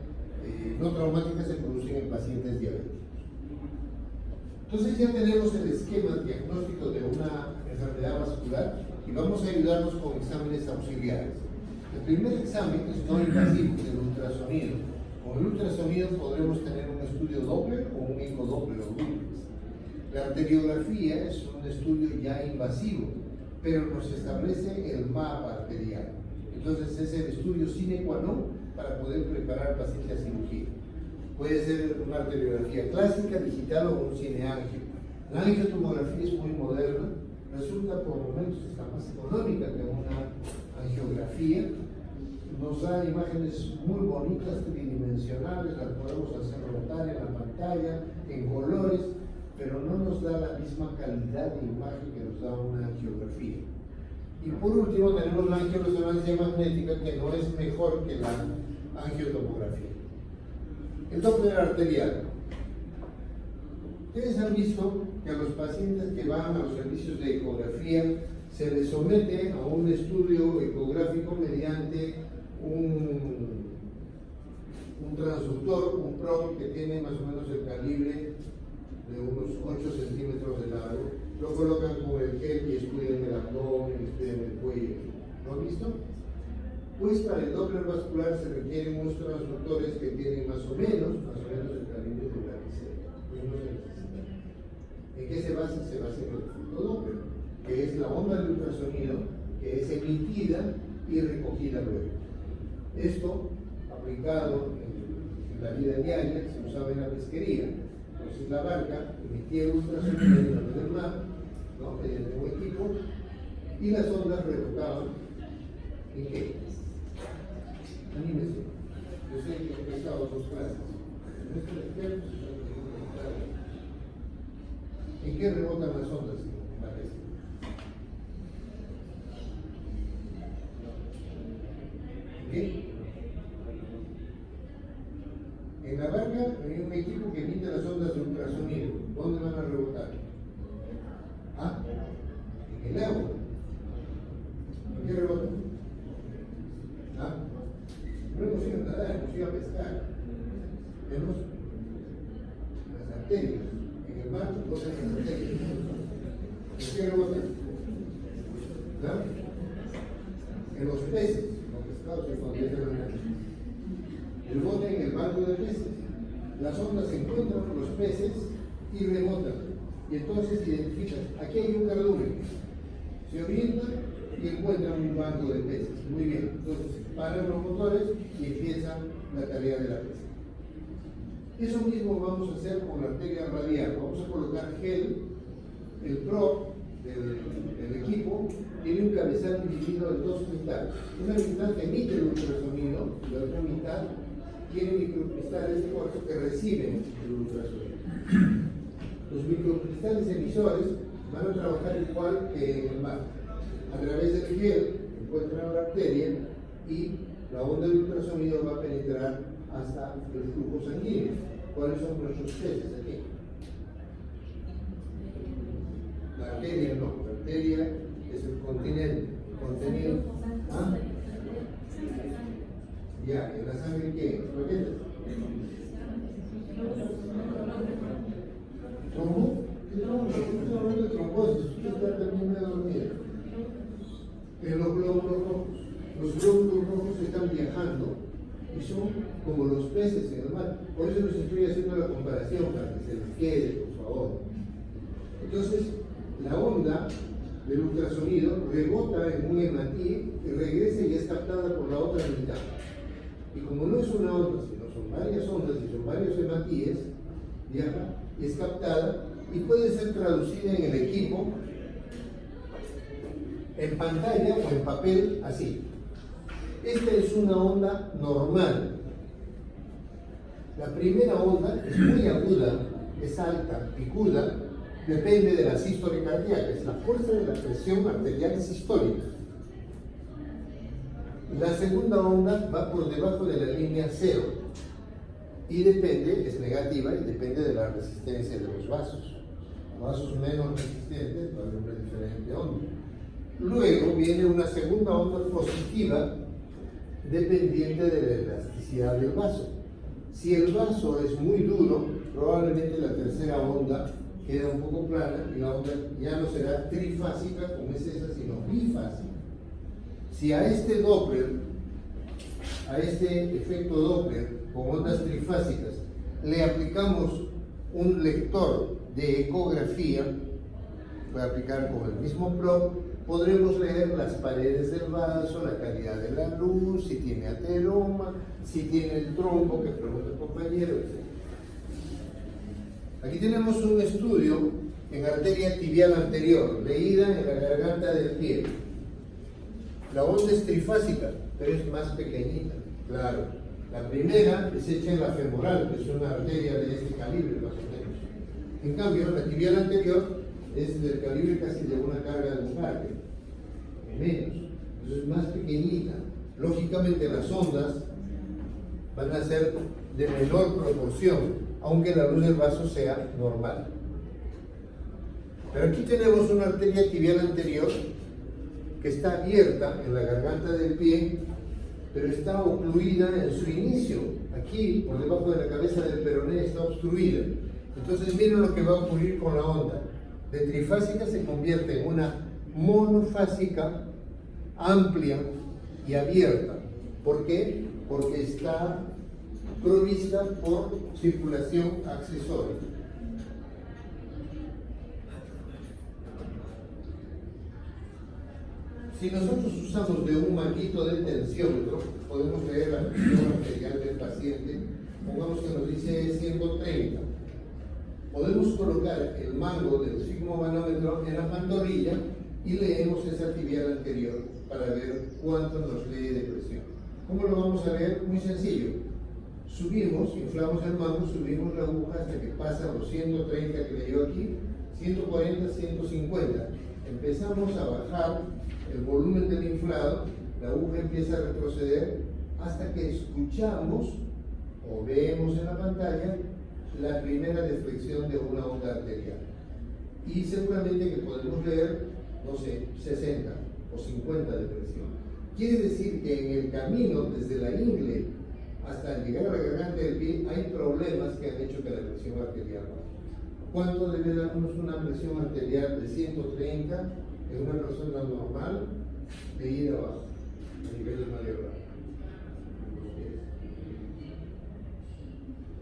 no traumáticas, se producen en pacientes diabéticos. Entonces ya tenemos el esquema diagnóstico de una enfermedad vascular y vamos a ayudarnos con exámenes auxiliares. El primer examen es no invasivo, el ultrasonido. Con el ultrasonido podremos tener un estudio Doppler o un ecodoppler o duplex. La arteriografía es un estudio ya invasivo, pero nos establece el mapa arterial. Entonces es el estudio sine qua non para poder preparar al paciente a cirugía. Puede ser una arteriografía clásica, digital o un cineangio. La angiotomografía es muy moderna, resulta por momentos está más económica que una angiografía. Nos da imágenes muy bonitas, tridimensionales, las podemos hacer rotar en la pantalla, en colores, pero no nos da la misma calidad de imagen que nos da una angiografía. Y por último tenemos la angioresonancia magnética, que no es mejor que la angiotomografía. El Doppler arterial. Ustedes han visto que a los pacientes que van a los servicios de ecografía se les somete a un estudio ecográfico mediante un transductor, un probe que tiene más o menos el calibre de unos 8 centímetros de largo. Lo colocan con el gel y estudian el abdomen, estudian el cuello. ¿Lo han visto? Pues para el Doppler vascular se requieren unos transductores que tienen más o menos el calibre de la receta. Pues no se necesita. ¿En qué se basa? Se basa en el fruto Doppler, que es la onda de ultrasonido que es emitida y recogida luego. Esto, aplicado en la vida diaria, se usaba en la pesquería. Entonces la barca emitía el ultrasonido en el mar, ¿no?, mediante un equipo, y las ondas rebotaban. ¿En qué? Anímese. Yo sé que he empezado 2 clases. ¿En qué rebotan las ondas? ¿En qué? En la barca hay un equipo que emite las ondas de ultrasonido. ¿Dónde van a rebotar? ¿Ah? En el agua. ¿En qué rebotan? ¿Ah? No hemos ido a nadar, hemos ido a pescar. Vemos las arterias. ¿verdad? En los peces, los pescados se convierten en peces. El bote en el banco de peces. Las ondas se encuentran con los peces y rebotan. Y entonces identifican, aquí hay un cardumen. Se orientan y encuentran un banco de peces. Muy bien. Entonces paran los motores y empiezan la tarea de la pesca. Eso mismo vamos a hacer con la arteria radial. Vamos a colocar gel, el prop del equipo tiene un cabezal dividido en dos mitades. Una mitad que emite el ultrasonido y la otra mitad tiene microcristales de cuarzo que reciben el ultrasonido. Los microcristales emisores van a trabajar igual que en el mar. A través del gel encuentran la arteria y la onda de ultrasonido va a penetrar hasta el flujo sanguíneo. ¿Cuáles son nuestros peces aquí? La arteria no, la arteria es el continente, contenido. ¿Ah? Ya, ¿en la sangre qué? ¿Plaquetas? ¿Trombo? ¿Qué trombo? Estoy hablando de trombosis, usted está también de dormir. En los glóbulos rojos. Los glóbulos rojos están viajando y son como los peces en el mar. Por eso les estoy haciendo la comparación para que se les quede, por favor. Entonces, la onda del ultrasonido rebota en un hematí y regresa y es captada por la otra mitad. Y como no es una onda, sino son varias ondas y son varios hematíes, viaja y es captada y puede ser traducida en el equipo, en pantalla o en papel, así. Esta es una onda normal. La primera onda es muy aguda, es alta, picuda, depende de la sístole cardíaca, es la fuerza de la presión arterial sistólica. La segunda onda va por debajo de la línea cero y depende, es negativa y depende de la resistencia de los vasos. Vasos menos resistentes va a haber una diferente onda. Luego viene una segunda onda positiva dependiente de la elasticidad del vaso. Si el vaso es muy duro, probablemente la tercera onda queda un poco plana y la onda ya no será trifásica como es esa, sino bifásica. Si a este Doppler, a este efecto Doppler con ondas trifásicas, le aplicamos un lector de ecografía, voy a aplicar con el mismo prop, podremos leer las paredes del vaso, la calidad de la luz, si tiene ateroma, si tiene el trombo que pregunta el compañero, etc. Aquí tenemos un estudio en arteria tibial anterior, leída en la garganta del pie. La onda es trifásica, pero es más pequeñita, claro. La primera es hecha en la femoral, que es una arteria de este calibre, más o menos. En cambio, la tibial anterior es del calibre casi de una carga de un parque, menos. Entonces es más pequeñita. Lógicamente las ondas van a ser de menor proporción, aunque la luz del vaso sea normal. Pero aquí tenemos una arteria tibial anterior que está abierta en la garganta del pie, pero está ocluida en su inicio. Aquí, por debajo de la cabeza del peroné, está obstruida. Entonces miren lo que va a ocurrir con la onda. De trifásica se convierte en una monofásica, amplia y abierta. ¿Por qué? Porque está provista por circulación accesoria. Si nosotros usamos de un manguito de tensiómetro, podemos leer la presión arterial del paciente, pongamos que nos dice 130. Podemos colocar el mango del sigmomanómetro en la pantorrilla y leemos esa tibial anterior para ver cuánto nos lee de presión. ¿Cómo lo vamos a ver? Muy sencillo. Subimos, inflamos el mango, subimos la aguja hasta que pasa los 130 que leyó aquí, 140, 150. Empezamos a bajar el volumen del inflado, la aguja empieza a retroceder hasta que escuchamos o vemos en la pantalla la primera deflexión de una onda arterial. Y seguramente que podemos leer, no sé, 60 o 50 de presión. Quiere decir que en el camino desde la ingle hasta llegar a la garganta del pie hay problemas que han hecho que la presión arterial baje. ¿Cuánto debe darnos una presión arterial de 130 en una persona normal de ida abajo, a nivel del malleolar.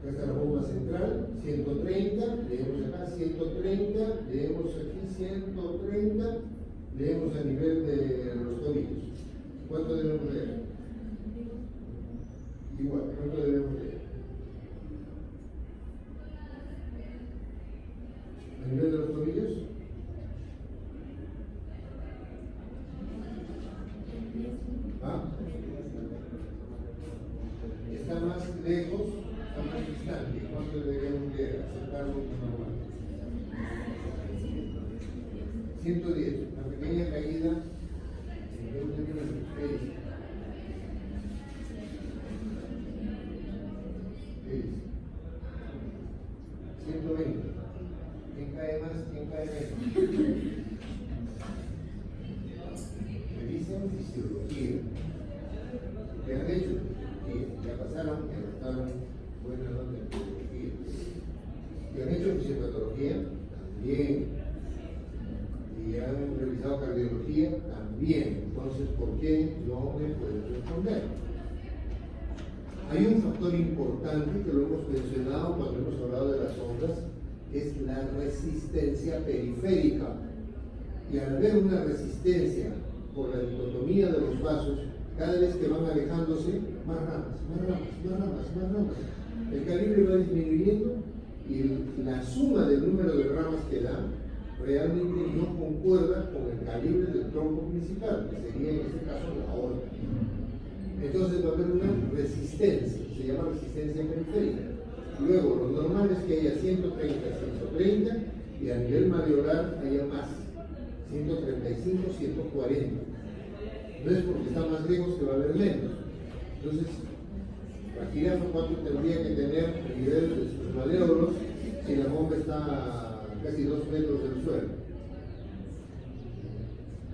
Acá está la bomba central, 130, leemos acá 130, leemos aquí 130, leemos a nivel de los tobillos. ¿Cuánto debemos leer? Igual, ¿cuánto debemos leer? ¿A nivel de los tobillos? ¿Ah? Está más lejos, está más distante. ¿Cuánto deberíamos leer? Acercarlo normal. 110, una pequeña caída. 120. ¿Quién cae más? ¿Quién cae menos? Me dicen fisiología. ¿Qué han hecho? Ya pasaron, ya estaban buenas notas en fisiología. ¿Qué han hecho fisiopatología? También. Y han revisado cardiología también. Entonces, ¿por qué no me pueden responder? Hay un factor importante que lo hemos mencionado cuando hemos hablado de las ondas, es la resistencia periférica. Y al haber una resistencia por la dicotomía de los vasos, cada vez que van alejándose, más ramas, más ramas, más ramas, más ramas. El calibre va disminuyendo y la suma del número de ramas que da realmente no concuerda con el calibre del tronco principal, que sería en este caso la aorta. Entonces va a haber una resistencia, se llama resistencia periférica. Luego, lo normal es que haya 130, 130 y a nivel malleolar haya más, 135, 140. No es porque está más lejos que va a haber menos. Entonces, la jirafa, ¿cuánto tendría que tener a nivel de sus malleolos si la bomba está a casi 2 metros del suelo?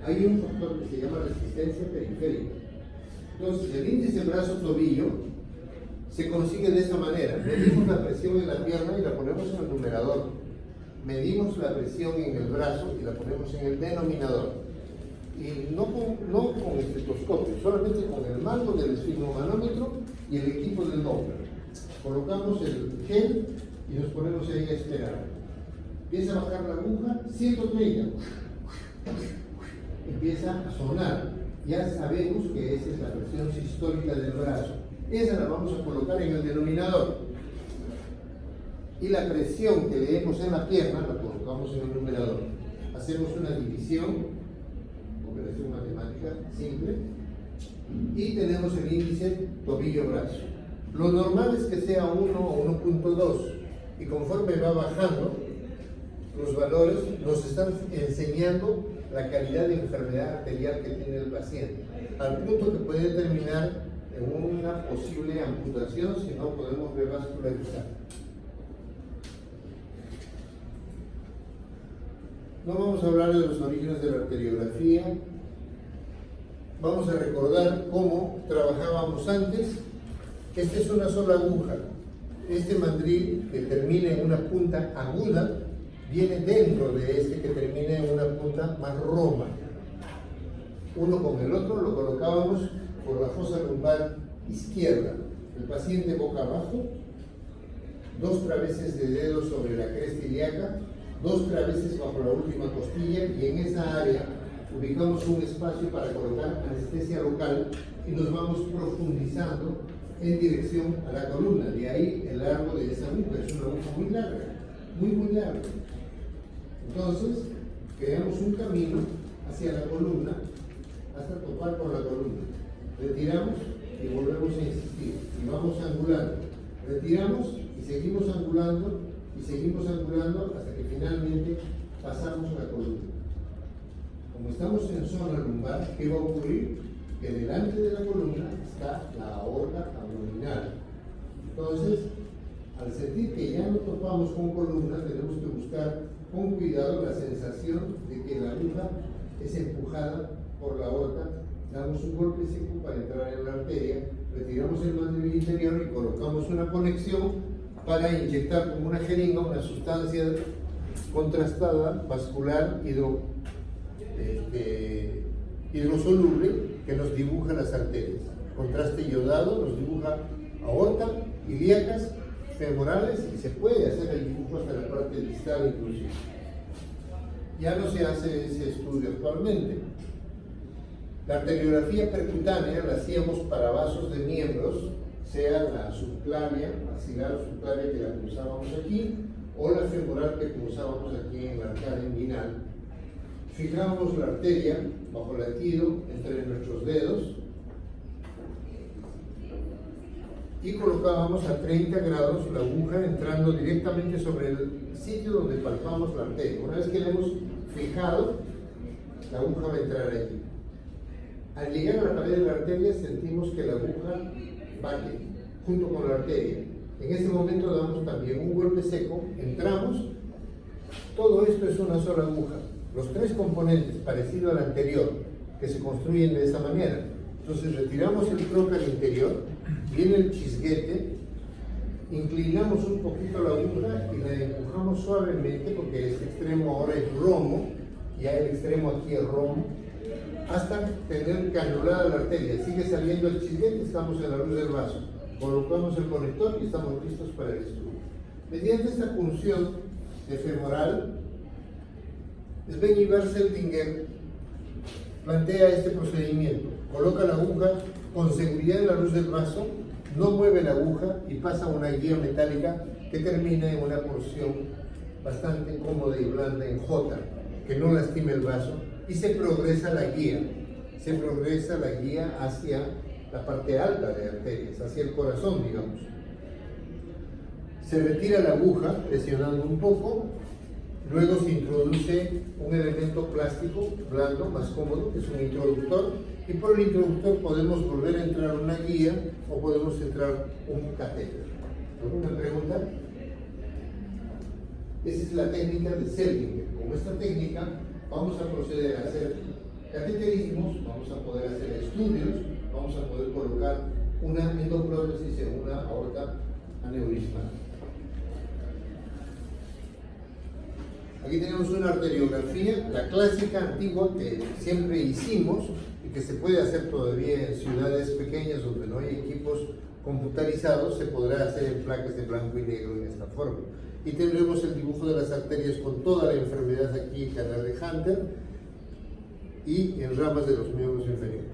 Hay un factor que se llama resistencia periférica. Entonces, el índice brazo-tobillo se consigue de esta manera. Medimos la presión en la pierna y la ponemos en el numerador. Medimos la presión en el brazo y la ponemos en el denominador. Y no con estetoscopio, solamente con el mando del esfigmomanómetro y el equipo del Doppler. Colocamos el gel y nos ponemos ahí a esperar. Empieza a bajar la aguja, 130. Empieza a sonar. Ya sabemos que esa es la presión sistólica del brazo. Esa la vamos a colocar en el denominador. Y la presión que leemos en la pierna la colocamos en el numerador. Hacemos una división, operación matemática simple, y tenemos el índice tobillo-brazo. Lo normal es que sea 1 o 1.2, y conforme va bajando, los valores nos están enseñando la calidad de enfermedad arterial que tiene el paciente, al punto que puede terminar en una posible amputación si no podemos revascularizar. No vamos a hablar de los orígenes de la arteriografía, vamos a recordar cómo trabajábamos antes. Esta es una sola aguja. Este mandril que termina en una punta aguda viene dentro de este que termina en una punta más roma. Uno con el otro lo colocábamos por la fosa lumbar izquierda. El paciente boca abajo, 2 traveses de dedos sobre la cresta ilíaca, 2 traveses bajo la última costilla, y en esa área ubicamos un espacio para colocar anestesia local y nos vamos profundizando en dirección a la columna. De ahí el largo de esa aguja, es una aguja muy larga, muy larga. Entonces, creamos un camino hacia la columna hasta topar con la columna. Retiramos y volvemos a insistir. Y vamos angulando. Retiramos y seguimos angulando hasta que finalmente pasamos la columna. Como estamos en zona lumbar, ¿qué va a ocurrir? Que delante de la columna está la aorta abdominal. Entonces, al sentir que ya no topamos con columna, tenemos que buscar con cuidado la sensación de que la aguja es empujada por la aorta. Damos un golpe seco para entrar en la arteria, retiramos el mandril interior y colocamos una conexión para inyectar con una jeringa una sustancia contrastada vascular hidrosoluble que nos dibuja las arterias. Contraste iodado nos dibuja aorta, ilíacas, femorales y se puede hacer el dibujo hasta la parte distal inclusive. Ya no se hace ese estudio actualmente. La arteriografía percutánea la hacíamos para vasos de miembros, sea la subclavia, axilar o subclavia que la pulsábamos aquí, o la femoral que pulsábamos aquí en la arcadia inguinal. Fijábamos la arteria bajo latido entre nuestros dedos y colocábamos a 30 grados la aguja entrando directamente sobre el sitio donde palpamos la arteria. Una vez que la hemos fijado, la aguja va a entrar allí. Al llegar a la pared de la arteria sentimos que la aguja bate junto con la arteria. En ese momento damos también un golpe seco, entramos. Todo esto es una sola aguja. Los tres componentes, parecido al anterior, que se construyen de esa manera. Entonces retiramos el troque al interior, viene el chisguete, inclinamos un poquito la aguja y la empujamos suavemente, porque este extremo ahora es romo, ya el extremo aquí es romo, hasta tener canulada la arteria. Sigue saliendo el chisguete, estamos en la luz del vaso. Colocamos el conector y estamos listos para el estudio. Mediante esta punción de femoral, Sven Ivar Seldinger plantea este procedimiento. Coloca la aguja con seguridad en la luz del vaso, no mueve la aguja y pasa una guía metálica que termina en una porción bastante cómoda y blanda en J, que no lastime el vaso, y se progresa la guía. Se progresa la guía hacia la parte alta de arterias, hacia el corazón, digamos. Se retira la aguja presionando un poco. Luego se introduce un elemento plástico blando, más cómodo, que es un introductor, y por el introductor podemos volver a entrar una guía o podemos entrar un catéter. ¿Alguna pregunta? Esa es la técnica de Seldinger. Con esta técnica vamos a proceder a hacer cateterismos, vamos a poder hacer estudios, vamos a poder colocar una endoprótesis en una aorta aneurismal. Aquí tenemos una arteriografía, la clásica antigua que siempre hicimos y que se puede hacer todavía en ciudades pequeñas donde no hay equipos computarizados, se podrá hacer en placas de blanco y negro en esta forma. Y tendremos el dibujo de las arterias con toda la enfermedad aquí en canal de Hunter y en ramas de los miembros inferiores.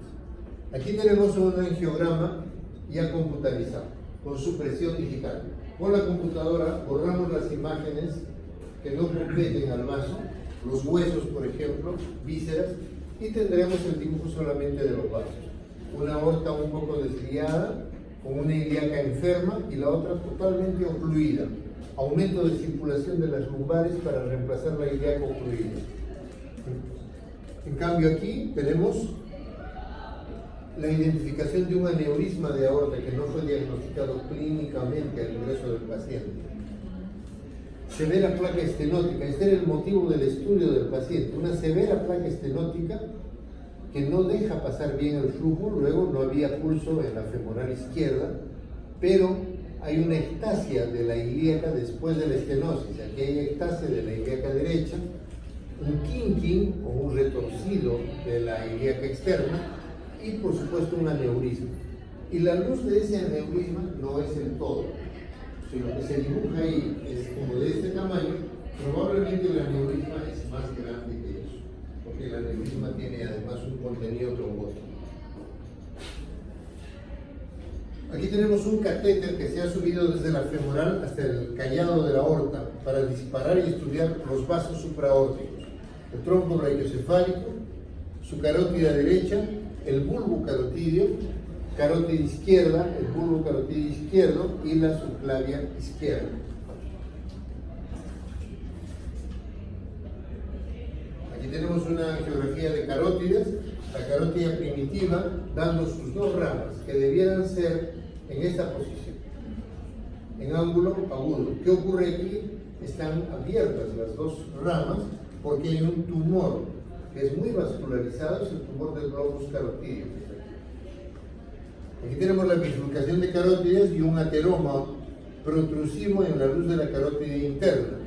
Aquí tenemos un angiograma ya computarizado, con supresión digital. Con la computadora borramos las imágenes que no competen al vaso, los huesos, por ejemplo, vísceras, y tendremos el dibujo solamente de los vasos. Una aorta un poco desviada, con una ilíaca enferma y la otra totalmente ocluida. Aumento de circulación de las lumbares para reemplazar la ilíaca ocluida. En cambio aquí tenemos la identificación de un aneurisma de aorta que no fue diagnosticado clínicamente al ingreso del paciente. Se ve la placa estenótica, este era el motivo del estudio del paciente, una severa placa estenótica que no deja pasar bien el flujo. Luego no había pulso en la femoral izquierda, pero hay una ectasia de la ilíaca después de la estenosis. Aquí hay ectasia de la ilíaca derecha, un kinking o un retorcido de la ilíaca externa y por supuesto un aneurisma. Y la luz de ese aneurisma no es el todo. Si lo que se dibuja ahí es como de este tamaño, probablemente el aneurisma es más grande que eso, porque el aneurisma tiene además un contenido trombótico. Aquí tenemos un catéter que se ha subido desde la femoral hasta el callado de la aorta para disparar y estudiar los vasos supraórticos, el tronco brachiocefálico, su carótida derecha, el bulbo carotidio, carótida izquierda, el bulbo carotidio izquierdo y la subclavia izquierda. Aquí tenemos una geografía de carótidas, la carótida primitiva dando sus dos ramas que debieran ser en esta posición, en ángulo agudo. ¿Qué ocurre aquí? Están abiertas las dos ramas porque hay un tumor que es muy vascularizado, es el tumor del globus carotídeo. Aquí tenemos la bifurcación de carótidas y un ateroma protrusivo en la luz de la carótida interna.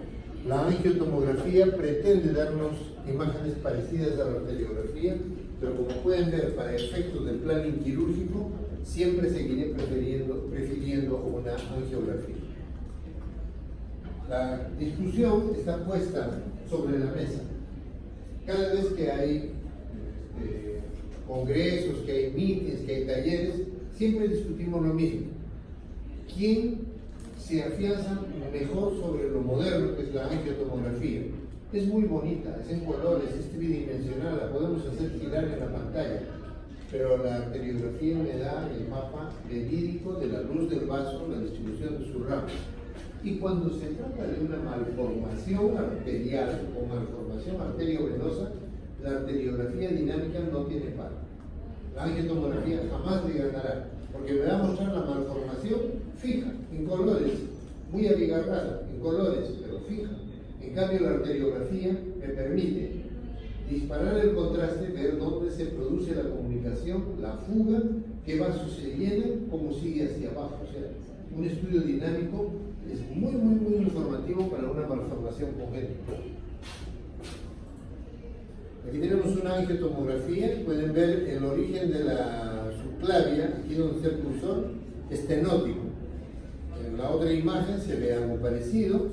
La angiotomografía pretende darnos imágenes parecidas a la arteriografía, pero como pueden ver, para efectos del planning quirúrgico, siempre seguiré prefiriendo una angiografía. La discusión está puesta sobre la mesa. Cada vez que hay congresos, que hay meetings, que hay talleres, siempre discutimos lo mismo. ¿Quién se afianza mejor sobre lo moderno que es la angiotomografía? Es muy bonita, es en colores, es tridimensional, la podemos hacer girar en la pantalla, pero la arteriografía me da el mapa verídico de la luz del vaso, la distribución de sus ramos. Y cuando se trata de una malformación arterial o malformación arteriovenosa, la arteriografía dinámica no tiene par. La angiotomografía jamás le ganará, porque me va a mostrar la malformación fija, en colores, muy abigarrada, en colores, pero fija. En cambio, la arteriografía me permite disparar el contraste, ver dónde se produce la comunicación, la fuga, qué vasos se llenan, cómo sigue hacia abajo. O sea, un estudio dinámico es muy informativo para una malformación congénita. Aquí tenemos una angiotomografía, pueden ver el origen de la subclavia, aquí donde está el cursor, estenótico. En la otra imagen se ve algo parecido.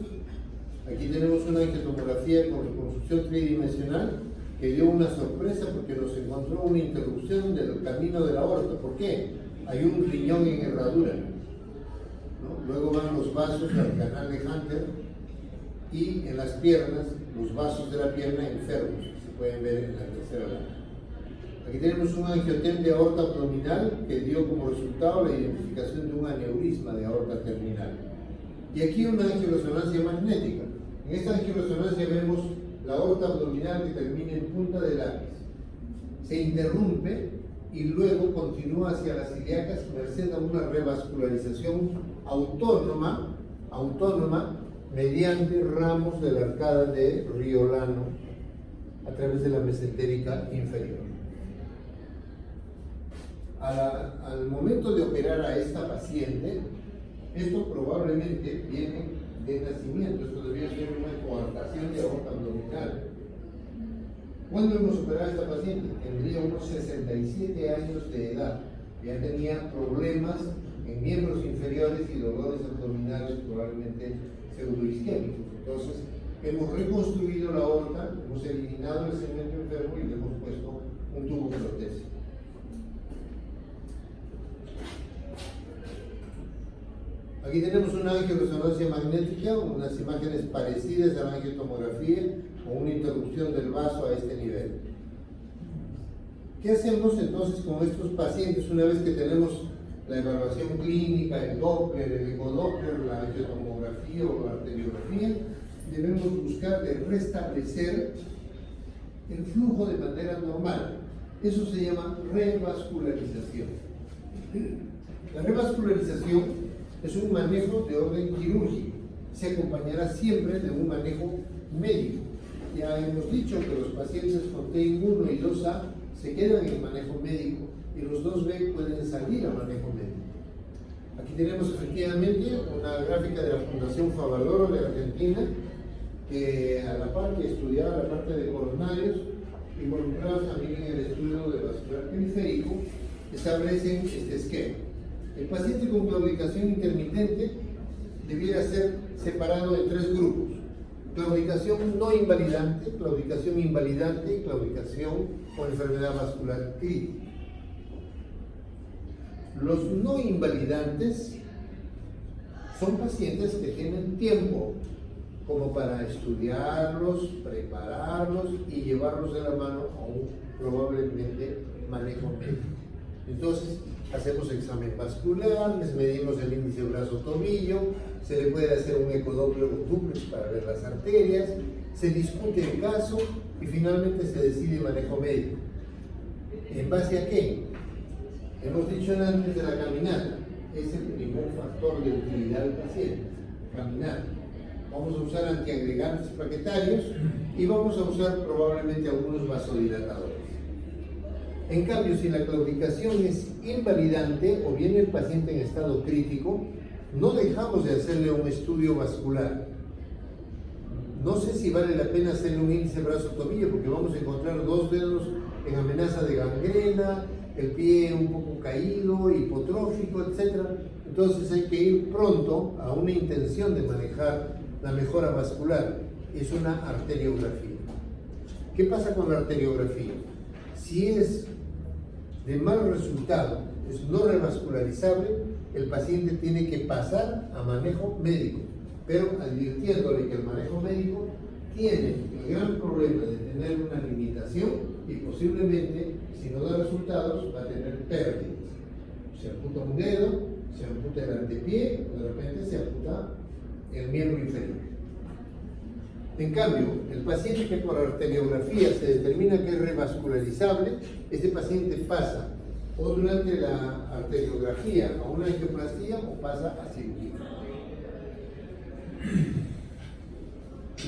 Aquí tenemos una angiotomografía con reconstrucción tridimensional que dio una sorpresa porque nos encontró una interrupción del camino de la aorta. ¿Por qué? Hay un riñón en herradura, ¿no? Luego van los vasos al canal de Hunter y en las piernas, los vasos de la pierna enfermos, que se pueden ver en la tercera lámina. Aquí tenemos un angiotem de aorta abdominal que dio como resultado la identificación de un aneurisma de aorta terminal. Y aquí una angioresonancia magnética. En esta angioresonancia vemos la aorta abdominal que termina en punta de lápiz. Se interrumpe y luego continúa hacia las ilíacas merced a una revascularización autónoma mediante ramos de la arcada de Riolano a través de la mesentérica inferior. Al momento de operar a esta paciente, esto probablemente viene de nacimiento, esto debería ser una coartación de aorta abdominal. ¿Cuándo hemos operado a esta paciente? Tendría unos 67 años de edad, ya tenía problemas en miembros inferiores y dolores abdominales probablemente pseudoisquémicos. Entonces, hemos reconstruido la aorta, hemos eliminado el segmento enfermo y le hemos puesto un tubo protésico. Aquí tenemos una angioresonancia magnética, unas imágenes parecidas a la angiotomografía, con una interrupción del vaso a este nivel. ¿Qué hacemos entonces con estos pacientes una vez que tenemos la evaluación clínica, el Doppler, el ecodoppler, la angiotomografía o la arteriografía? Debemos buscar de restablecer el flujo de manera normal. Eso se llama revascularización. La revascularización es un manejo de orden quirúrgico, se acompañará siempre de un manejo médico. Ya hemos dicho que los pacientes con TI1 y 2A se quedan en manejo médico y los 2B pueden salir a manejo médico. Aquí tenemos efectivamente una gráfica de la Fundación Favaloro de Argentina, que a la par que estudiaba la parte de coronarios, involucrados también en el estudio de vascular periférico, establecen este esquema. El paciente con claudicación intermitente debiera ser separado en tres grupos: claudicación no invalidante, claudicación invalidante y claudicación con enfermedad vascular crítica. Los no invalidantes son pacientes que tienen tiempo como para estudiarlos, prepararlos y llevarlos de la mano a un probablemente manejo médico. Entonces, hacemos examen vascular, les medimos el índice brazo-tobillo, se le puede hacer un ecodoppler o duplex para ver las arterias, se discute el caso y finalmente se decide manejo médico. ¿En base a qué? Hemos dicho antes de la caminata, es el primer factor de utilidad del paciente, caminar. Vamos a usar antiagregantes plaquetarios y vamos a usar probablemente algunos vasodilatadores. En cambio, si la claudicación es invalidante o viene el paciente en estado crítico, no dejamos de hacerle un estudio vascular. no sé si vale la pena hacerle un índice brazo-tobillo, porque vamos a encontrar dos dedos en amenaza de gangrena, el pie un poco caído, hipotrófico, etc. Entonces hay que ir pronto a una intención de manejar la mejora vascular. Es una arteriografía. ¿Qué pasa con la arteriografía? Si es de mal resultado, es no revascularizable, el paciente tiene que pasar a manejo médico, pero advirtiéndole que el manejo médico tiene el gran problema de tener una limitación y posiblemente, si no da resultados, va a tener pérdidas. Se amputa un dedo, se amputa el antepié, o de repente se amputa el miembro inferior. En cambio, el paciente que por arteriografía se determina que es revascularizable, este paciente pasa o durante la arteriografía a una angioplastía o pasa a cirugía.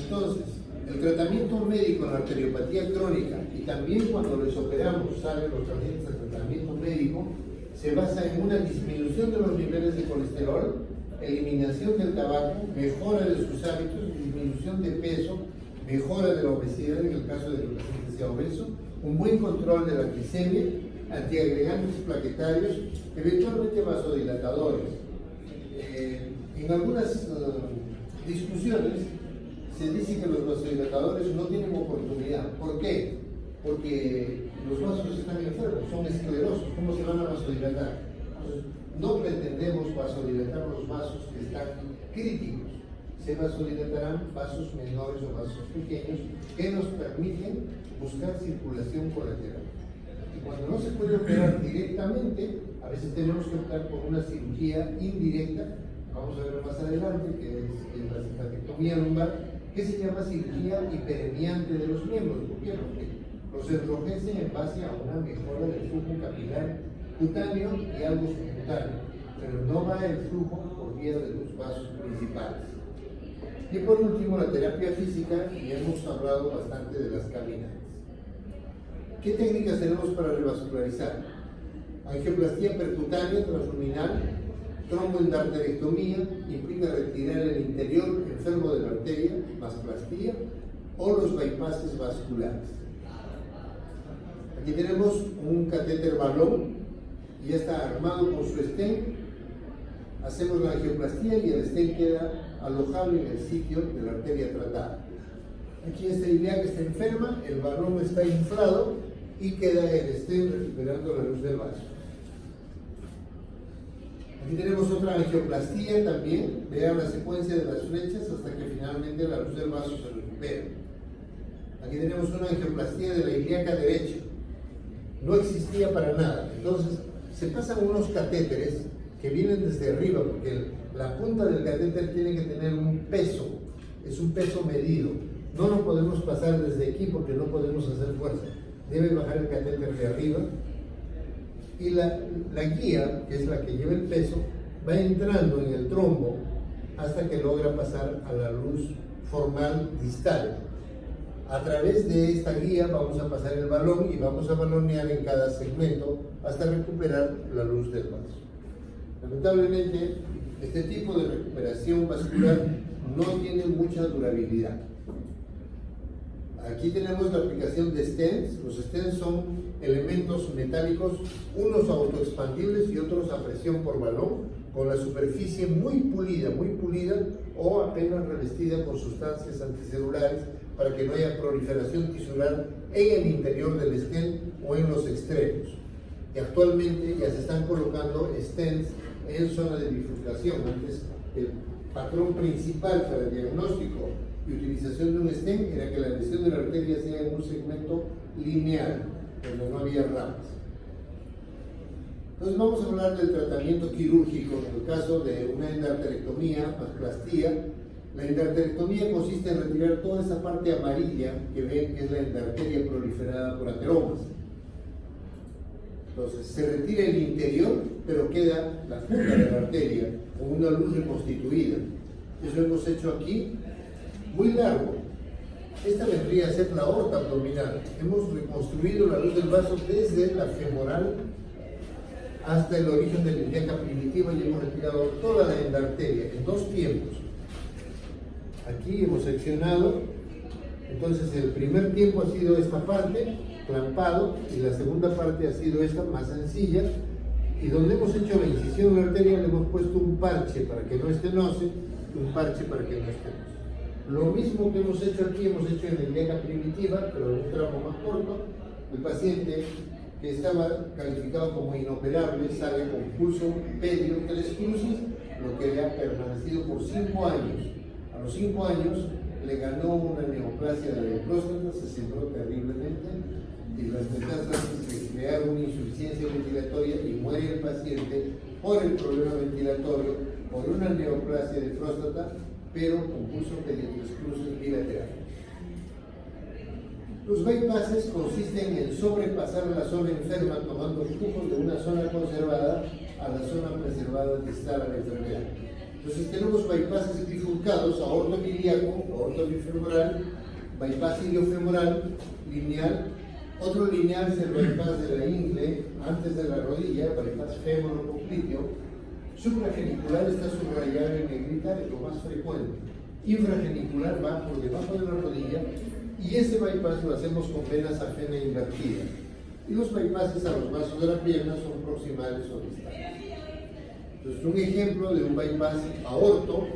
Entonces, el tratamiento médico en la arteriopatía crónica y también cuando les operamos salen los pacientes de tratamiento médico se basa en una disminución de los niveles de colesterol, eliminación del tabaco, mejora de sus hábitos, disminución de peso, mejora de la obesidad en el caso de que el paciente sea obeso, un buen control de la glicemia, antiagregantes plaquetarios, eventualmente vasodilatadores. En algunas discusiones se dice que los vasodilatadores no tienen oportunidad. ¿Por qué? Porque los vasos están enfermos, son esclerosos. ¿Cómo se van a vasodilatar? Entonces, no pretendemos vasodilatar los vasos que están críticos. Se vasodilatarán vasos menores o vasos pequeños que nos permiten buscar circulación colateral. Y cuando no se puede operar directamente, a veces tenemos que optar por una cirugía indirecta. Vamos a ver más adelante, que es la cicatrictomía lumbar, que se llama cirugía hiperemiante de los miembros. ¿Por qué? Porque los enrojecen en base a una mejora del flujo capilar cutáneo y algo subcutáneo, pero no va el flujo por vía de los vasos principales. Y por último, la terapia física, y hemos hablado bastante de las caminatas. ¿Qué técnicas tenemos para revascularizar? Angioplastía percutánea transluminal, tromboendarterectomía, implica retirar el interior enfermo de la arteria, masplastía, o los bypasses vasculares. Aquí tenemos un catéter balón, y ya está armado con su stent. Hacemos la angioplastía y el stent queda alojable en el sitio de la arteria tratada. Aquí esta idea que está enferma, el balón está inflado y queda el stent recuperando la luz del vaso. Aquí tenemos otra angioplastía también, vean la secuencia de las flechas hasta que finalmente la luz del vaso se recupera. Aquí tenemos una angioplastía de la ilíaca derecha, no existía para nada, entonces se pasan unos catéteres que vienen desde arriba, porque la punta del catéter tiene que tener un peso, es un peso medido, no lo podemos pasar desde aquí porque no podemos hacer fuerza, debe bajar el catéter de arriba. Y la guía, que es la que lleva el peso, va entrando en el trombo hasta que logra pasar a la luz formal distal. A través de esta guía vamos a pasar el balón y vamos a balonear en cada segmento hasta recuperar la luz del vaso. Lamentablemente, este tipo de recuperación vascular no tiene mucha durabilidad. Aquí tenemos la aplicación de stents. Los stents son elementos metálicos, unos autoexpandibles y otros a presión por balón, con la superficie muy pulida o apenas revestida con sustancias anticelulares para que no haya proliferación tisular en el interior del stent o en los extremos. Y actualmente ya se están colocando stents en zona de bifurcación. Antes el patrón principal para el diagnóstico y utilización de un stent era que la lesión de la arteria sea en un segmento lineal, donde no había ramas. Entonces vamos a hablar del tratamiento quirúrgico en el caso de una endarterectomía, masplastía. La endarterectomía consiste en retirar toda esa parte amarilla que ven que es la endarteria proliferada por ateromas. Entonces se retira el interior, pero queda la punta de la arteria con una luz reconstituida. Eso hemos hecho aquí, muy largo. Esta vendría a ser la aorta abdominal. Hemos reconstruido la luz del vaso desde la femoral hasta el origen de la ilíaca primitiva y hemos retirado toda la endarteria en 2 tiempos. Aquí hemos seccionado, entonces el primer tiempo ha sido esta parte, clampado, y la segunda parte ha sido esta, más sencilla, y donde hemos hecho la incisión en la arteria le hemos puesto un parche para que no estenose, un parche para que no estenose. Lo mismo que hemos hecho aquí, hemos hecho en la ilíaca primitiva, pero en un tramo más corto. El paciente que estaba calificado como inoperable sale con pulso pedio 3 crucis, lo que le ha permanecido por 5 años. A los 5 años le ganó una neoplasia de próstata, se sembró terriblemente y las metástasis crearon una insuficiencia ventilatoria y muere el paciente por el problema ventilatorio, por una neoplasia de próstata, pero con pulso pedio 3 crucis bilateral. Los bypasses consisten en sobrepasar la zona enferma tomando flujos de una zona conservada a la zona preservada distal a la enfermedad. Entonces tenemos bypasses bifurcados, aorto ilíaco, aorto bifemoral, bypass iliofemoral, lineal. Otro lineal es el bypass de la ingle antes de la rodilla, bypass fémoro-popliteo. Supragenicular está subrayado en negrita, es lo más frecuente. Infragenicular va por debajo de la rodilla y ese bypass lo hacemos con vena safena invertida. Y los bypasses a los vasos de la pierna son proximales o distales. Entonces, un ejemplo de un bypass aorto,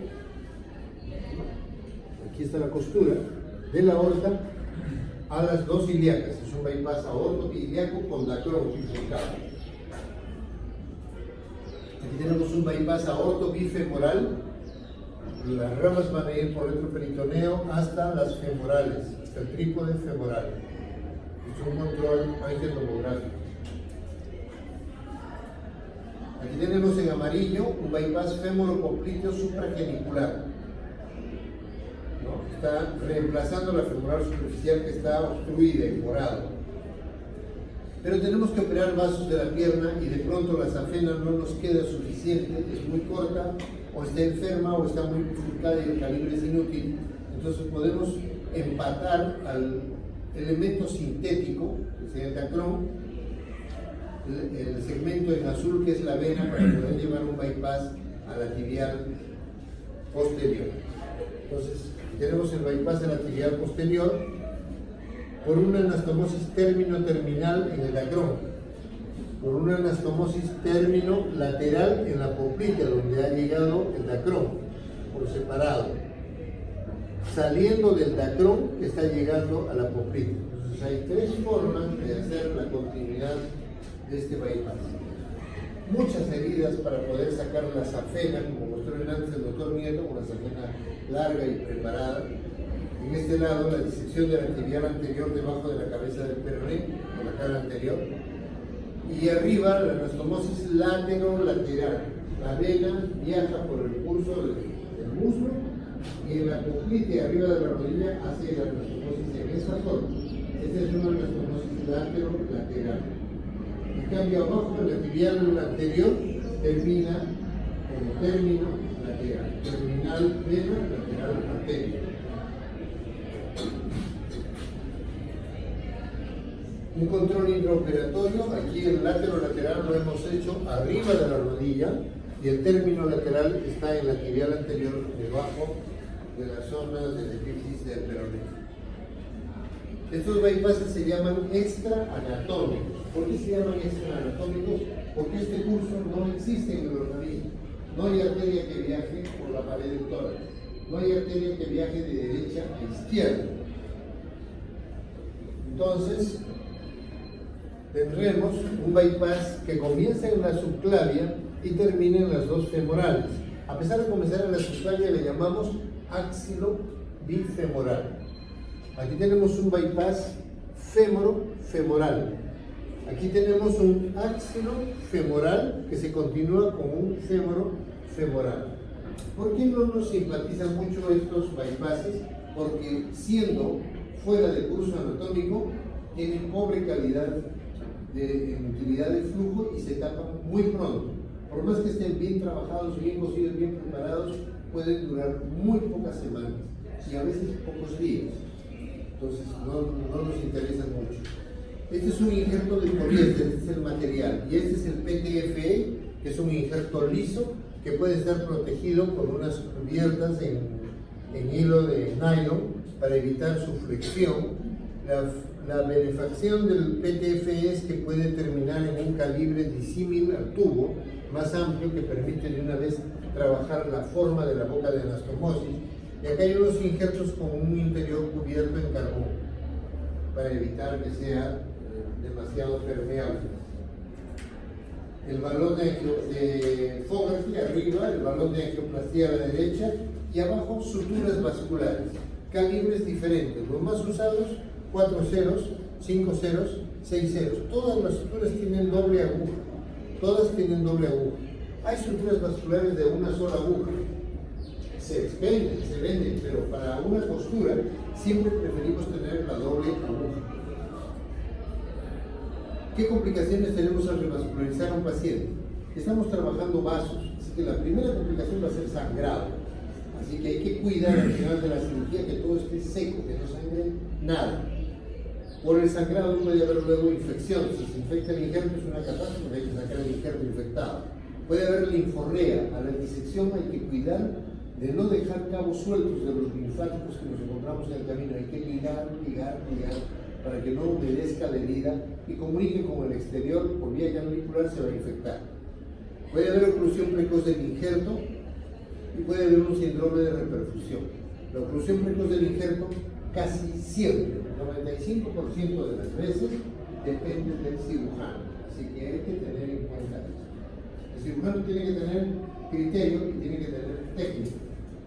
aquí está la costura, de la aorta a las dos ilíacas. Es un bypass aorto ilíaco con dacrón bifurcado. Aquí tenemos un bypass aorto bifemoral. Las ramas van a ir por el retroperitoneo hasta las femorales, hasta el trípode femoral. Es un control angiotomográfico. Aquí tenemos en amarillo un bypass fémoro-popliteo supragenicular. ¿No? Está reemplazando la femoral superficial que está obstruida en morado. Pero tenemos que operar vasos de la pierna y de pronto la safena no nos queda suficiente, es muy corta, o está enferma, o está muy bifurcada y el calibre es inútil. Entonces podemos empatar al elemento sintético, que sería el dacrón, el segmento en azul que es la vena, para poder llevar un bypass a la tibial posterior. Entonces tenemos el bypass de la tibial posterior por una anastomosis término-terminal en el dacrón, por una anastomosis término-lateral en la poplitea, donde ha llegado el dacrón, por separado, saliendo del dacrón que está llegando a la poplitea. Entonces hay 3 formas de hacer la continuidad de este bypass. Muchas heridas para poder sacar la safena, como mostró antes el doctor Nieto, una safena larga y preparada. En este lado, la disección de la tibial anterior debajo de la cabeza del peroné, por la cara anterior. Y arriba, la anastomosis latero-lateral. La vena viaja por el curso del muslo y en la poplitea arriba de la rodilla hace la anastomosis en esta forma. Esta es una anastomosis latero-lateral. En cambio, abajo, en la tibial anterior, termina como término lateral. Terminal vena, lateral arteria. Un control intraoperatorio, aquí el lateral lo hemos hecho arriba de la rodilla y el término lateral está en la tibial anterior, debajo de la zona de la epífisis del peroné. Estos bypasses se llaman extraanatómicos. ¿Por qué se llaman extraanatómicos? Porque este curso no existe en el organismo. No hay arteria que viaje por la pared del tórax. No hay arteria que viaje de derecha a izquierda. Entonces, tendremos un bypass que comienza en la subclavia y termina en las dos femorales. A pesar de comenzar en la subclavia, le llamamos axilo bifemoral. Aquí tenemos un bypass fémoro-femoral. Aquí tenemos un axilo femoral que se continúa con un fémoro-femoral. ¿Por qué no nos simpatizan mucho estos bypasses? Porque siendo fuera del curso anatómico, tienen pobre calidad de utilidad de flujo y se tapan muy pronto. Por más que estén bien trabajados, bien cosidos, bien preparados, pueden durar muy pocas semanas y a veces pocos días. Entonces no nos interesa mucho. Este es un injerto de poliéster, este es el material, y este es el PTFE, que es un injerto liso que puede estar protegido con unas cubiertas en hilo de nylon para evitar su flexión. La benefacción del PTF es que puede terminar en un calibre disímil al tubo, más amplio, que permite de una vez trabajar la forma de la boca de anastomosis. Y acá hay unos injertos con un interior cubierto en carbón para evitar que sea demasiado permeable. El balón de Fogarty arriba, el balón de angioplastía a la derecha, y abajo suturas vasculares, calibres diferentes. Los más usados, 4 ceros, 5 ceros, 6 ceros. Todas las suturas tienen doble aguja. Todas tienen doble aguja. Hay suturas vasculares de una sola aguja. Se expenden, se venden, pero para una costura siempre preferimos tener la doble aguja. ¿Qué complicaciones tenemos al revascularizar a un paciente? Estamos trabajando vasos, así que la primera complicación va a ser sangrado. Así que hay que cuidar al final de la cirugía que todo esté seco, que no sangre nada. Por el sangrado puede haber luego infección. Si se infecta el injerto es una catástrofe, hay que sacar el injerto infectado. Puede haber linforrea. A la disección hay que cuidar de no dejar cabos sueltos de los linfáticos que nos encontramos en el camino. Hay que ligar para que no humedezca la herida y comunique con el exterior por vía canalicular, se va a infectar. Puede haber oclusión precoz del injerto y puede haber un síndrome de reperfusión. La oclusión precoz del injerto casi siempre, el 95% de las veces, depende del cirujano. Así que hay que tener en cuenta eso. El cirujano tiene que tener criterio y tiene que tener técnica.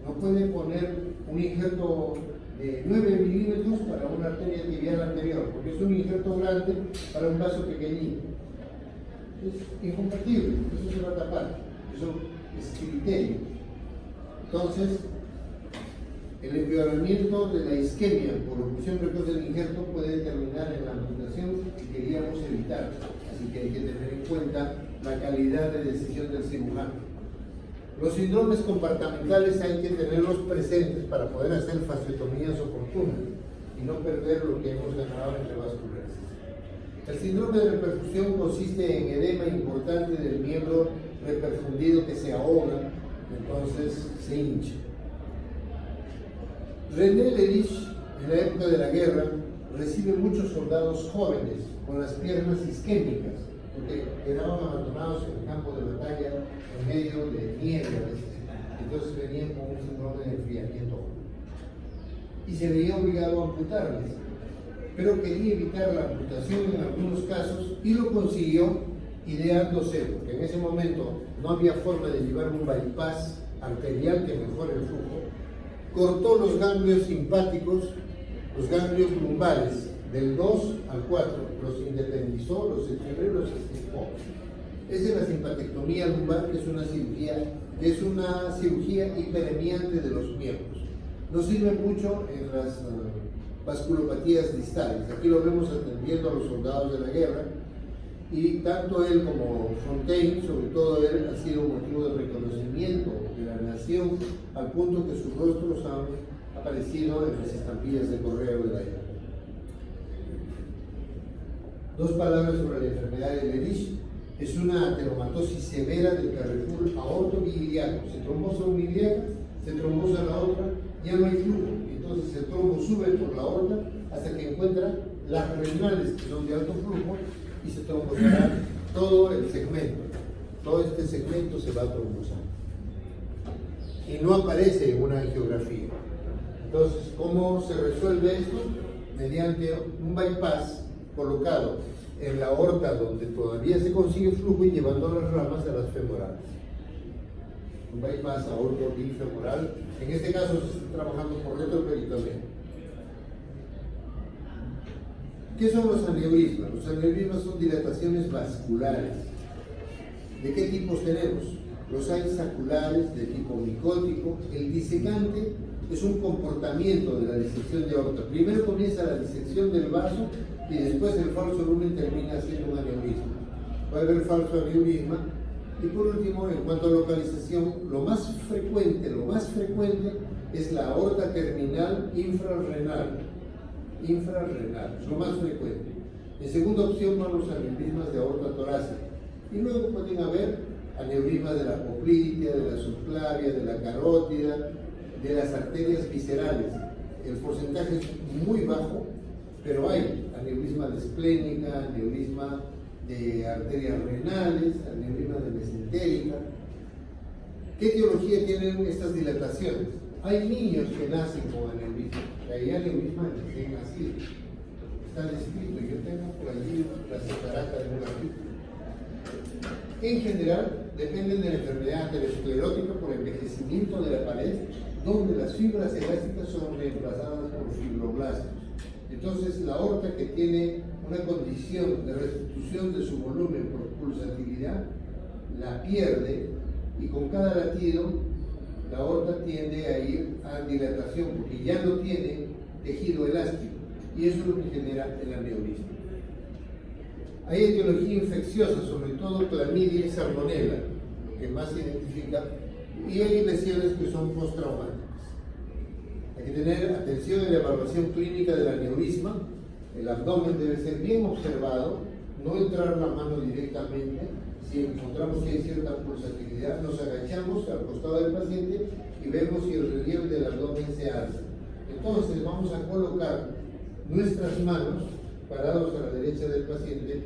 No puede poner un injerto de 9 milímetros para una arteria tibial anterior, porque es un injerto grande para un vaso pequeñito. Es incompatible, eso se va a tapar, eso es criterio. Entonces, el empeoramiento de la isquemia por oclusión precoz del injerto puede terminar en la amputación que queríamos evitar, así que hay que tener en cuenta la calidad de decisión del cirujano. Los síndromes compartimentales hay que tenerlos presentes para poder hacer fasciotomías oportunas y no perder lo que hemos ganado en revascularización. El síndrome de reperfusión consiste en edema importante del miembro reperfundido que se ahoga, entonces se hincha. René Lelich, en la época de la guerra, recibe muchos soldados jóvenes con las piernas isquémicas, porque quedaban abandonados en el campo de batalla en medio de nieve a veces. Entonces venían con un síndrome de enfriamiento. Y se veía obligado a amputarles. Pero quería evitar la amputación en algunos casos y lo consiguió ideándose, porque en ese momento no había forma de llevar un bypass arterial que mejore el flujo. Cortó los ganglios simpáticos, los ganglios lumbares, del 2 al 4, los independizó, los extrajo, los estirpó. Esa es la simpatectomía lumbar, que es una cirugía hiperemiante de los miembros. Nos sirve mucho en las vasculopatías distales. Aquí lo vemos atendiendo a los soldados de la guerra, y tanto él como Fontaine, sobre todo él, ha sido motivo de reconocimiento de la nación, al punto que sus rostros han aparecido en las estampillas de correo de la época. Dos palabras sobre la enfermedad de Lelich. Es una ateromatosis severa del carrefour aorto-biliaco. Se trombosa una ilíaca, se trombosa la otra, ya no hay flujo. Entonces el trombo sube por la aorta hasta que encuentra las renales, que son de alto flujo, y se trombosará todo el segmento. Todo este segmento se va a trombosar. Y no aparece en una angiografía. Entonces, ¿cómo se resuelve esto? Mediante un bypass colocado en la aorta donde todavía se consigue flujo y llevando las ramas a las femorales. Un bypass aorto-bifemoral. En este caso se está trabajando por retroperitoneo. ¿Qué son los aneurismas? Los aneurismas son dilataciones vasculares. ¿De qué tipos tenemos? Los hay saculares de tipo micótico. El disecante es un comportamiento de la disección de aorta. Primero comienza la disección del vaso y después el falso lumen termina siendo un aneurisma. Va a haber falso aneurisma. Y por último, en cuanto a localización, lo más frecuente es la aorta terminal infrarrenal. Es lo más frecuente. En segunda opción van los aneurismas de aorta torácica. Y luego pueden haber aneurismas de la poplitea, de la subclavia, de la carótida, de las arterias viscerales. El porcentaje es muy bajo, pero hay aneurisma de esplénica, aneurisma de arterias renales, aneurisma de mesentérica. ¿Qué etiología tienen estas dilataciones? Hay niños que nacen con aneurisma, hay aneurisma de recién nacido. Está descrito, yo tengo por allí la catarata de un artículo. En general, dependen de la enfermedad aterosclerótica por envejecimiento de la pared, donde las fibras elásticas son reemplazadas por fibroblastos. Entonces, la aorta, que tiene una condición de restitución de su volumen por pulsatividad, la pierde, y con cada latido, la aorta tiende a ir a dilatación, porque ya no tiene tejido elástico, y eso es lo que genera el aneurisma. Hay etiología infecciosa, sobre todo clamidia y salmonella, lo que más se identifica, y hay lesiones que son postraumáticas. Hay que tener atención en la evaluación clínica del aneurisma. El abdomen debe ser bien observado, no entrar la mano directamente. Si encontramos que hay cierta pulsatividad, nos agachamos al costado del paciente y vemos si el relieve del abdomen se alza. Entonces vamos a colocar nuestras manos parados a la derecha del paciente,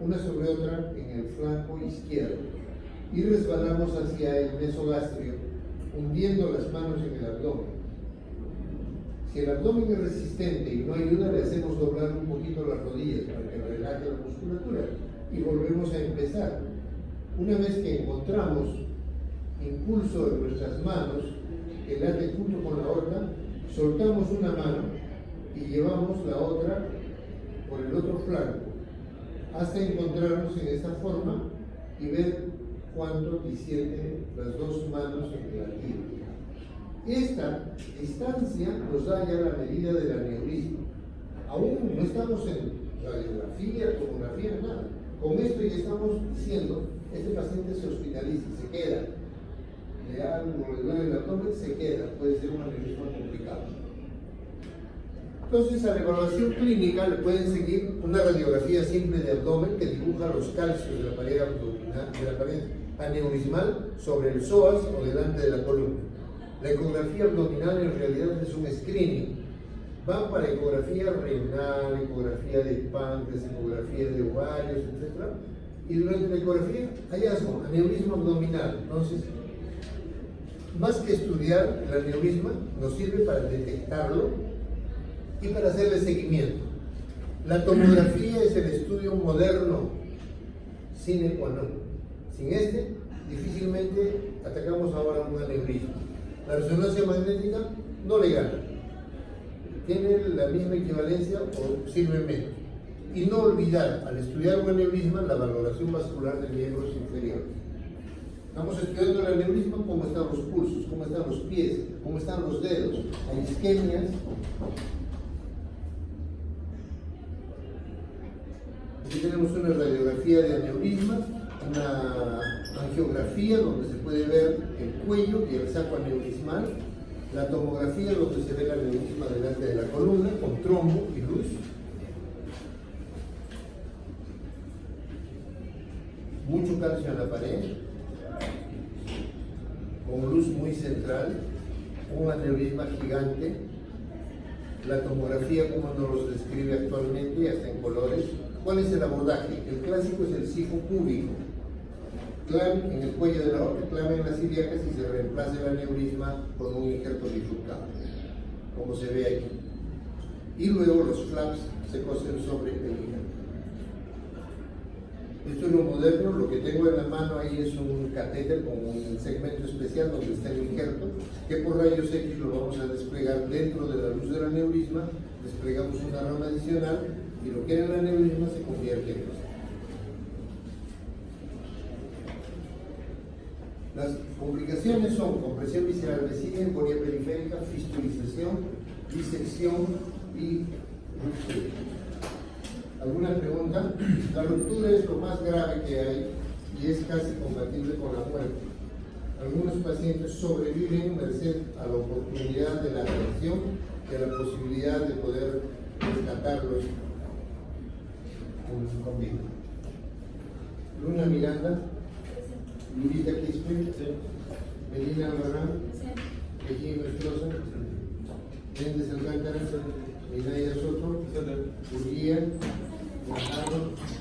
una sobre otra en el flanco izquierdo, y resbalamos hacia el mesogastrio, hundiendo las manos en el abdomen. Si el abdomen es resistente y no ayuda, le hacemos doblar un poquito las rodillas para que relaje la musculatura y volvemos a empezar. Una vez que encontramos impulso en nuestras manos que late junto con la aorta, soltamos una mano y llevamos la otra por el otro flanco hasta encontrarnos en esta forma y ver cuánto disienten las dos manos en el latido. Esta distancia nos da ya la medida del aneurisma. Aún no estamos en radiografía, tomografía, nada. Con esto ya estamos diciendo, este paciente se hospitaliza, se queda. Le algo, le duele el abdomen, se queda. Puede ser un aneurisma complicado. Entonces, a la evaluación clínica le pueden seguir una radiografía simple de abdomen que dibuja los calcios de la pared abdominal, de la pared aneurismal sobre el psoas o delante de la columna. La ecografía abdominal en realidad es un screening. Van para ecografía renal, ecografía de páncreas, ecografía de ovarios, etc. Y durante la ecografía, hallazgo, aneurisma abdominal. Entonces, más que estudiar el aneurisma, nos sirve para detectarlo y para hacerle seguimiento. La tomografía es el estudio moderno sine qua non. Sin este, difícilmente atacamos ahora un aneurisma. La resonancia magnética no le gana. Tiene la misma equivalencia o sirve menos. Y no olvidar, al estudiar un aneurisma, la valoración vascular de miembros inferiores. Estamos estudiando el aneurisma, cómo están los pulsos, cómo están los pies, cómo están los dedos. Hay isquemias. Aquí tenemos una radiografía de aneurisma, una angiografía donde se puede ver el cuello y el saco aneurismal, la tomografía donde se ve el aneurisma delante de la columna con trombo y luz, mucho calcio en la pared, con luz muy central, un aneurisma gigante, la tomografía como nos los describe actualmente, hasta en colores. ¿Cuál es el abordaje? El clásico es el sifo cúbico. Clam en el cuello de la aorta, clam en las ilíacas y se reemplaza el aneurisma con un injerto bifurcado, como se ve aquí. Y luego los flaps se cosen sobre el injerto. Esto es lo moderno. Lo que tengo en la mano ahí es un catéter con un segmento especial donde está el injerto, que por rayos X lo vamos a desplegar dentro de la luz del aneurisma. Desplegamos una rama adicional y lo que era el aneurisma se convierte en esto. Las complicaciones son compresión visceral vesica, embolia periférica, fistulización, disección y ruptura. ¿Alguna pregunta? La ruptura es lo más grave que hay y es casi compatible con la muerte. Algunos pacientes sobreviven merced a la oportunidad de la atención y a la posibilidad de poder rescatarlos con vida. Luna Miranda, Lurita Quispe, Melina Albarrán, Regina Estroza, Méndez Alcántara, Minaya Soto, Urguía, Guajardo,